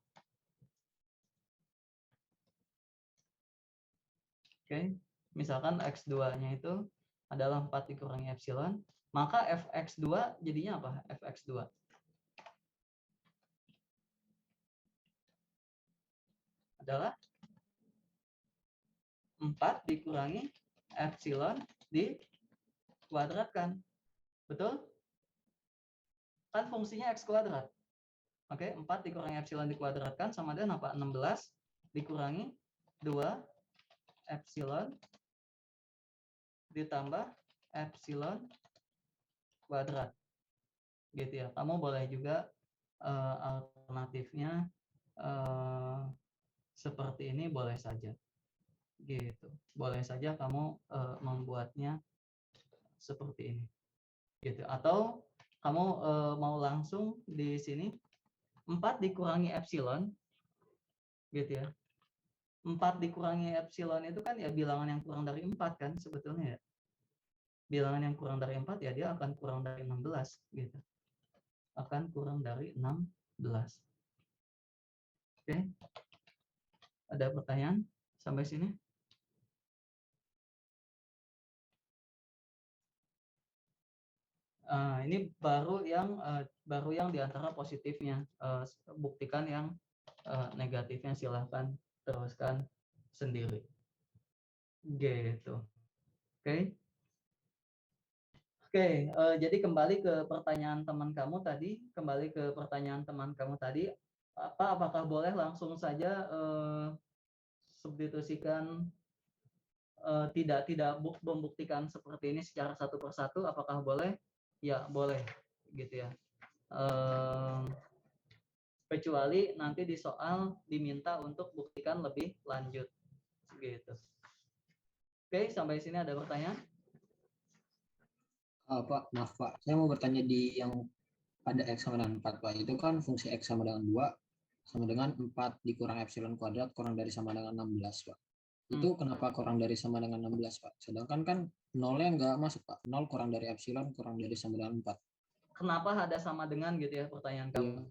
Oke, misalkan x2-nya itu adalah 4 dikurangi epsilon, maka fx2 jadinya apa? fx2 adalah 4 dikurangi epsilon dikuadratkan. Betul? Kan fungsinya x kuadrat. Oke, 4 dikurangi epsilon dikuadratkan sama dengan apa? 16 dikurangi 2 epsilon ditambah epsilon kuadrat. Gitu ya. Kamu boleh juga alternatifnya seperti ini, boleh saja. Gitu. Boleh saja kamu membuatnya seperti ini. Gitu. Atau kamu mau langsung di sini 4 dikurangi epsilon gitu ya. 4 dikurangi epsilon itu kan ya bilangan yang kurang dari 4 kan sebetulnya ya. Bilangan yang kurang dari 4 ya dia akan kurang dari 16 gitu. Akan kurang dari 16. Oke. Ada pertanyaan sampai sini? Ini baru yang diantara positifnya. Buktikan yang negatifnya, silahkan teruskan sendiri. Gitu. Oke. Jadi kembali ke pertanyaan teman kamu tadi. Apakah boleh langsung saja substitusikan, tidak membuktikan seperti ini secara satu persatu? Apakah boleh? Ya, boleh, gitu ya. Kecuali nanti di soal diminta untuk buktikan lebih lanjut, gitu. Oke, sampai sini ada pertanyaan? Pak, maaf Pak, saya mau bertanya di yang pada x sama dengan 4 Pak. Itu kan fungsi x sama dengan 2 sama dengan 4 dikurang epsilon kuadrat kurang dari sama dengan 16 Pak. Itu kenapa kurang dari sama dengan 16 Pak? Sedangkan kan nolnya nggak masuk Pak. 0 kurang dari epsilon kurang dari sama dengan 4. Kenapa ada sama dengan gitu ya pertanyaan kamu?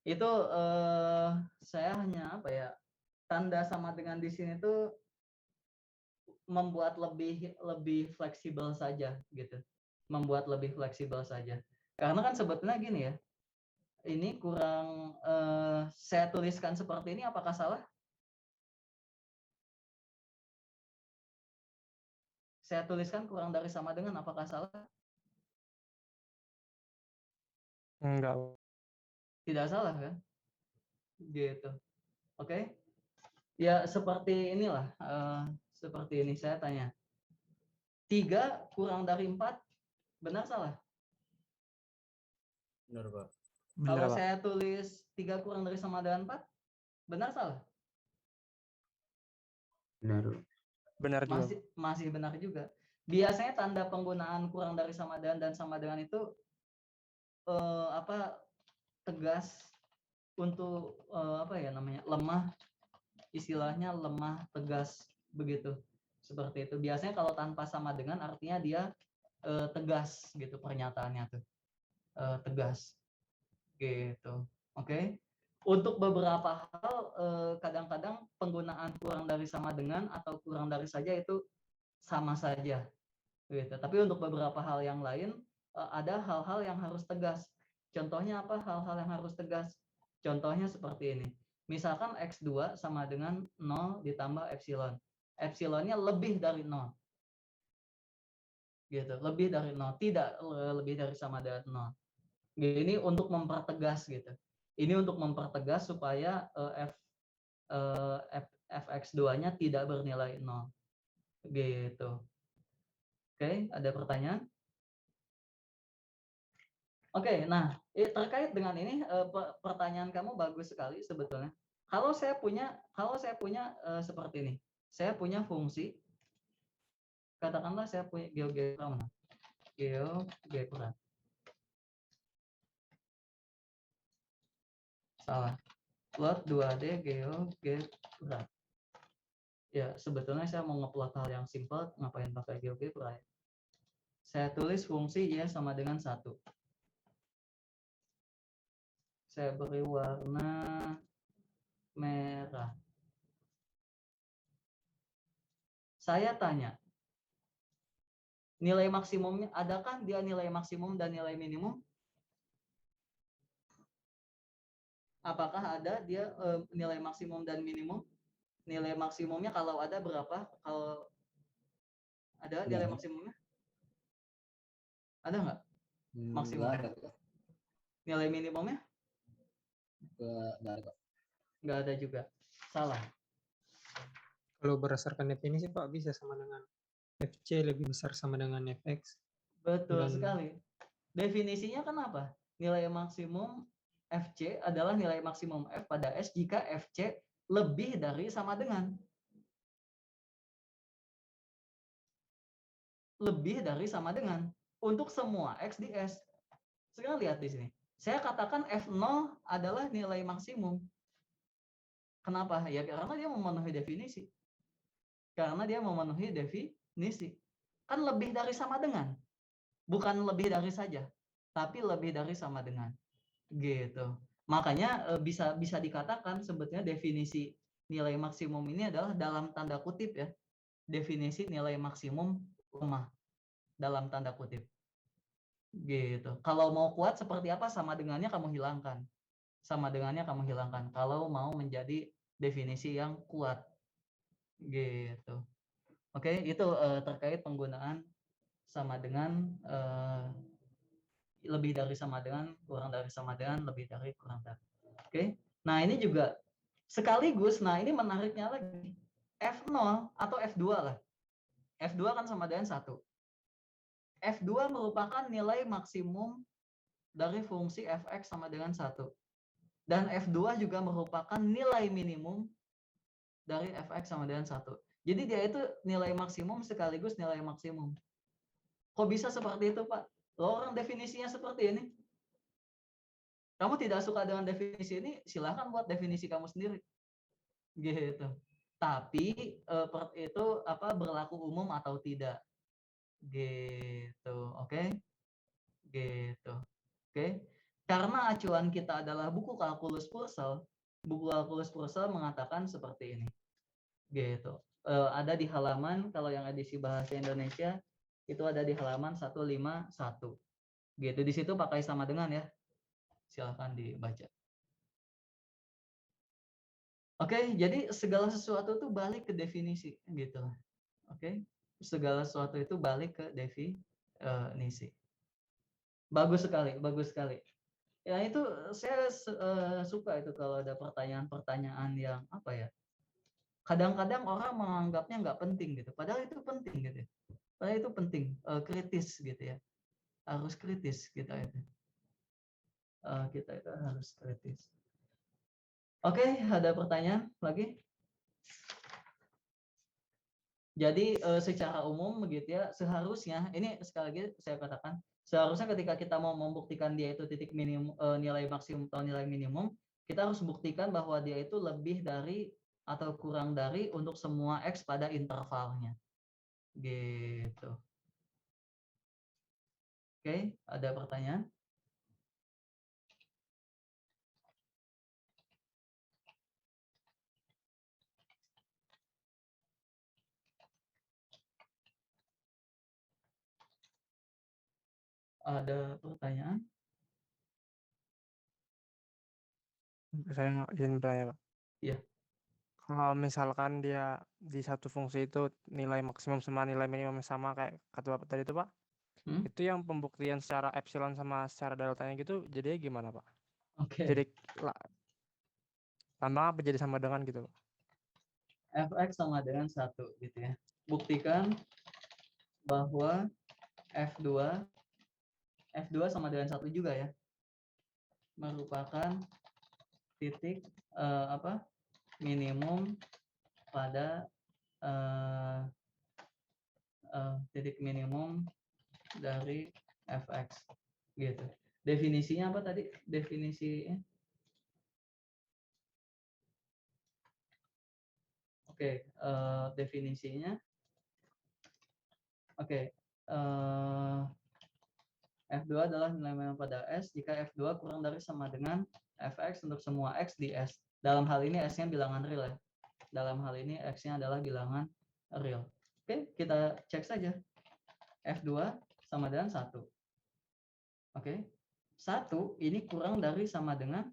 Itu saya hanya tanda sama dengan di sini tuh membuat lebih fleksibel saja gitu. Membuat lebih fleksibel saja. Karena kan sebetulnya gini ya. Ini kurang saya tuliskan seperti ini, apakah salah? Saya tuliskan kurang dari sama dengan, apakah salah? Enggak. Tidak salah kan? Gitu. Oke. Ya seperti inilah. Seperti ini saya tanya. 3 kurang dari 4, benar salah? Benar Pak. Kalau saya tulis 3 kurang dari sama dengan 4, benar salah? Benar. Benar juga. Masih benar juga. Biasanya tanda penggunaan kurang dari sama dengan dan sama dengan itu tegas untuk lemah, istilahnya lemah tegas begitu. Seperti itu. Biasanya kalau tanpa sama dengan artinya dia tegas gitu pernyataannya tuh. Tegas. Gitu. Oke. Untuk beberapa hal kadang-kadang penggunaan kurang dari sama dengan atau kurang dari saja itu sama saja gitu. Tapi untuk beberapa hal yang lain ada hal-hal yang harus tegas. Contohnya apa hal-hal yang harus tegas? Contohnya seperti ini. Misalkan X2 sama dengan 0 ditambah epsilon. Epsilonnya lebih dari 0. Gitu, lebih dari 0, tidak lebih dari sama dengan 0. Ini untuk mempertegas gitu. Ini untuk mempertegas supaya fx2-nya tidak bernilai 0. Gitu. Oke, ada pertanyaan? Oke, nah terkait dengan ini pertanyaan kamu bagus sekali sebetulnya. Kalau saya punya seperti ini. Saya punya fungsi, katakanlah saya punya GeoGebra mana? GeoGebra. Salah. Plot 2D GeoGebra. Ya, sebetulnya saya mau ngeplot hal yang simpel, ngapain pakai GeoGebra ya? Saya tulis fungsi Y sama dengan 1. Saya beri warna merah. Saya tanya, nilai maksimumnya, adakah dia nilai maksimum dan nilai minimum? Apakah ada dia nilai maksimum dan minimum? Nilai maksimumnya kalau ada berapa? Kalau ada nilai maksimumnya? Ada nggak? Maksimumnya? Nilai minimumnya? Nggak ada juga. Salah. Kalau berdasarkan definisi Pak bisa sama dengan FC lebih besar sama dengan Fx. Betul sekali. Definisinya kan apa? Nilai maksimum Fc adalah nilai maksimum F pada S jika Fc lebih dari sama dengan. Lebih dari sama dengan. Untuk semua X di S. Sekarang lihat di sini. Saya katakan F0 adalah nilai maksimum. Kenapa? Ya karena dia memenuhi definisi. Karena dia memenuhi definisi. Kan lebih dari sama dengan. Bukan lebih dari saja, tapi lebih dari sama dengan. Gitu. Makanya bisa dikatakan sebetulnya definisi nilai maksimum ini adalah dalam tanda kutip ya. Definisi nilai maksimum lemah dalam tanda kutip. Gitu. Kalau mau kuat seperti apa sama dengannya kamu hilangkan. Sama dengannya kamu hilangkan kalau mau menjadi definisi yang kuat. Gitu. Oke, itu terkait penggunaan sama dengan lebih dari sama dengan, kurang dari sama dengan, lebih dari kurang dari. Oke. Nah, ini juga sekaligus, nah ini menariknya lagi. F0 atau F2 lah. F2 kan sama dengan 1. F2 merupakan nilai maksimum dari fungsi fx sama dengan 1. Dan F2 juga merupakan nilai minimum dari fx sama dengan 1. Jadi dia itu nilai maksimum sekaligus nilai maksimum. Kok bisa seperti itu, Pak? Loh, orang definisinya seperti ini. Kamu tidak suka dengan definisi ini, silahkan buat definisi kamu sendiri. Gitu. Tapi itu berlaku umum atau tidak. Gitu. Oke? Gitu. Oke? Karena acuan kita adalah buku kalkulus Purcell, buku kalkulus Purcell mengatakan seperti ini. Gitu. Ada di halaman, kalau yang edisi bahasa Indonesia itu ada di halaman 151. Gitu. Di situ pakai sama dengan ya. Silahkan dibaca. Oke, jadi segala sesuatu itu balik ke definisi gitu. Oke. Segala sesuatu itu balik ke definisi. Bagus sekali, bagus sekali. Ya itu saya suka itu kalau ada pertanyaan-pertanyaan yang apa ya. Kadang-kadang orang menganggapnya nggak penting gitu. Padahal itu penting gitu. Padahal itu penting, kritis gitu ya. Harus kritis kita itu. Kita itu harus kritis. Oke, ada pertanyaan lagi? Jadi secara umum begitu ya, seharusnya ini sekali lagi saya katakan, seharusnya ketika kita mau membuktikan dia itu titik minimum, nilai maksimum atau nilai minimum, kita harus buktikan bahwa dia itu lebih dari atau kurang dari untuk semua X pada intervalnya. Gitu. Oke, ada pertanyaan? Ada pertanyaan? Saya izin bertanya, Pak. Iya. Kalau misalkan dia di satu fungsi itu nilai maksimum sama nilai minimum sama kayak kata Bapak tadi itu, Pak. Itu yang pembuktian secara epsilon sama secara deltanya gitu jadinya gimana, Pak? Oke. Jadi lambang apa jadi sama dengan gitu, Pak? Fx sama dengan 1 gitu ya. Buktikan bahwa F2 sama dengan 1 juga ya. Merupakan titik minimum pada titik minimum dari Fx gitu. Definisinya apa tadi? Definisinya? Oke, definisinya. Oke, F2 adalah nilai minimum pada S jika F2 kurang dari sama dengan Fx untuk semua X di S. Dalam hal ini S-nya bilangan real ya. Dalam hal ini X-nya adalah bilangan real. Oke, kita cek saja. F2 sama dengan 1. Oke. 1 ini kurang dari sama dengan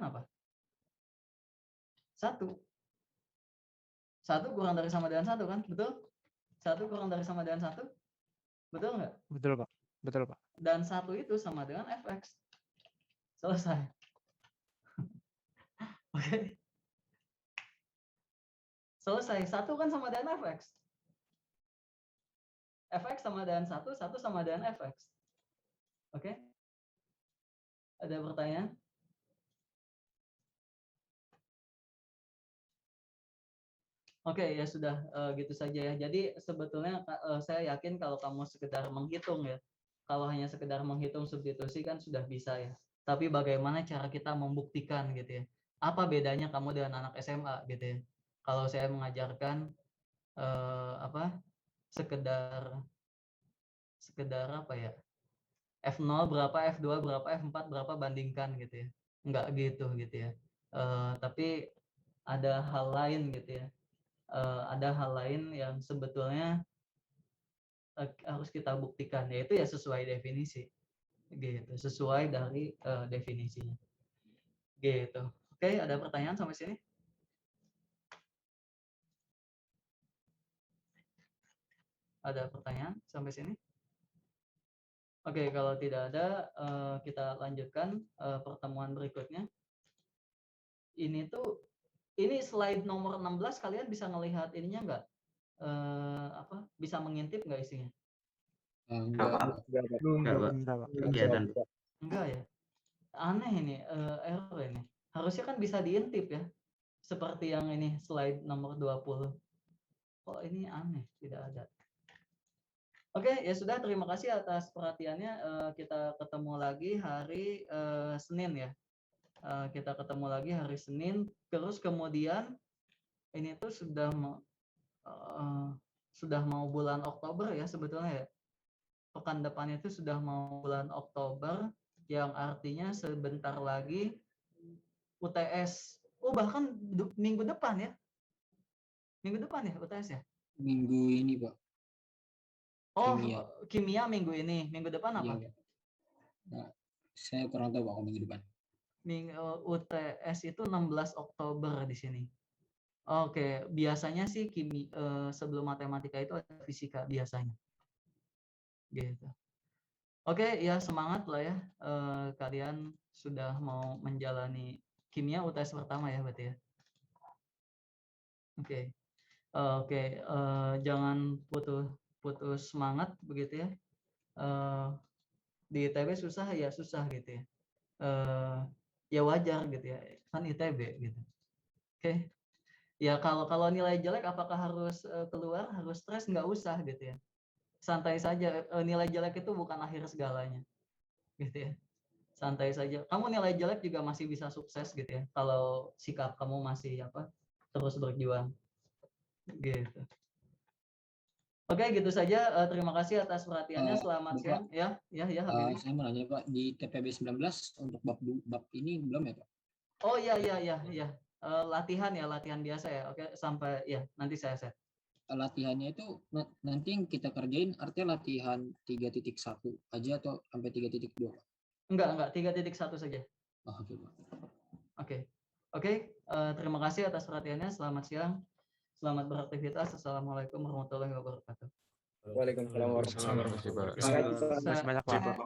apa? 1. 1 kurang dari sama dengan 1 kan? Betul? 1 kurang dari sama dengan 1? Betul nggak? Betul, Pak. Betul, Pak. Dan 1 itu sama dengan Fx. Selesai. Oke. Selesai. 1 kan sama dengan Fx. Fx sama dengan 1, 1 sama dengan Fx. Oke. Ada pertanyaan? Oke, ya sudah gitu saja ya. Jadi sebetulnya saya yakin kalau kamu sekedar menghitung ya. Kalau hanya sekedar menghitung substitusi kan sudah bisa ya. Tapi bagaimana cara kita membuktikan gitu ya. Apa bedanya kamu dengan anak SMA gitu ya. Kalau saya mengajarkan sekedar apa ya. F0 berapa, F2 berapa, F4 berapa bandingkan gitu ya. Enggak gitu ya. Tapi ada hal lain gitu ya. Ada hal lain yang sebetulnya harus kita buktikan, yaitu ya sesuai definisi gitu, sesuai dari definisinya gitu. Oke, ada pertanyaan sampai sini? Ada pertanyaan sampai sini? Oke, kalau tidak ada kita lanjutkan pertemuan berikutnya. Ini slide nomor 16, kalian bisa ngelihat ininya nggak? Bisa mengintip nggak isinya? Enggak, Pak. Enggak ya. Aneh ini, error ini. Harusnya kan bisa diintip ya. Seperti yang ini slide nomor 20. Kok ini aneh, tidak ada. Oke, ya sudah, terima kasih atas perhatiannya. Kita ketemu lagi hari Senin ya. Kita ketemu lagi hari Senin. Terus kemudian ini tuh sudah mau bulan Oktober ya sebetulnya ya. Pekan depan itu sudah mau bulan Oktober, yang artinya sebentar lagi UTS. Oh, bahkan minggu depan ya. Minggu depan ya UTS ya? Minggu ini, Pak. Oh, kimia minggu ini. Minggu depan apa? Iya, nah, saya kurang tahu Pak minggu depan. UTS itu 16 Oktober di sini. Oke, biasanya sih sebelum matematika itu ada fisika biasanya. Gitu. Oke, ya semangat lah ya. Kalian sudah mau menjalani kimia UTS pertama ya berarti ya. Oke, jangan putus semangat begitu ya. Di ITB susah ya susah gitu ya. Ya wajar gitu ya, kan ITB gitu. Oke. Ya kalau nilai jelek apakah harus keluar, harus stres? Nggak usah gitu ya. Santai saja, nilai jelek itu bukan akhir segalanya. Gitu ya. Santai saja. Kamu nilai jelek juga masih bisa sukses gitu ya. Kalau sikap kamu masih terus berjuang. Gitu. Oke, gitu saja. Terima kasih atas perhatiannya. Selamat siang. Ya. Saya mau nanya Pak, di TPB 19 untuk bab ini belum ya Pak? Oh iya. Latihan biasa ya. Oke, sampai ya nanti saya set. latihannya itu nanti yang kita kerjain artinya latihan 3.1 aja atau sampai 3.2? Enggak, 3.1 saja. Oh, oke, Pak. Oke, terima kasih atas perhatiannya. Selamat siang. Selamat beraktivitas. Assalamualaikum warahmatullahi wabarakatuh. Waalaikumsalam warahmatullahi wabarakatuh. Terima kasih banyak, Pak.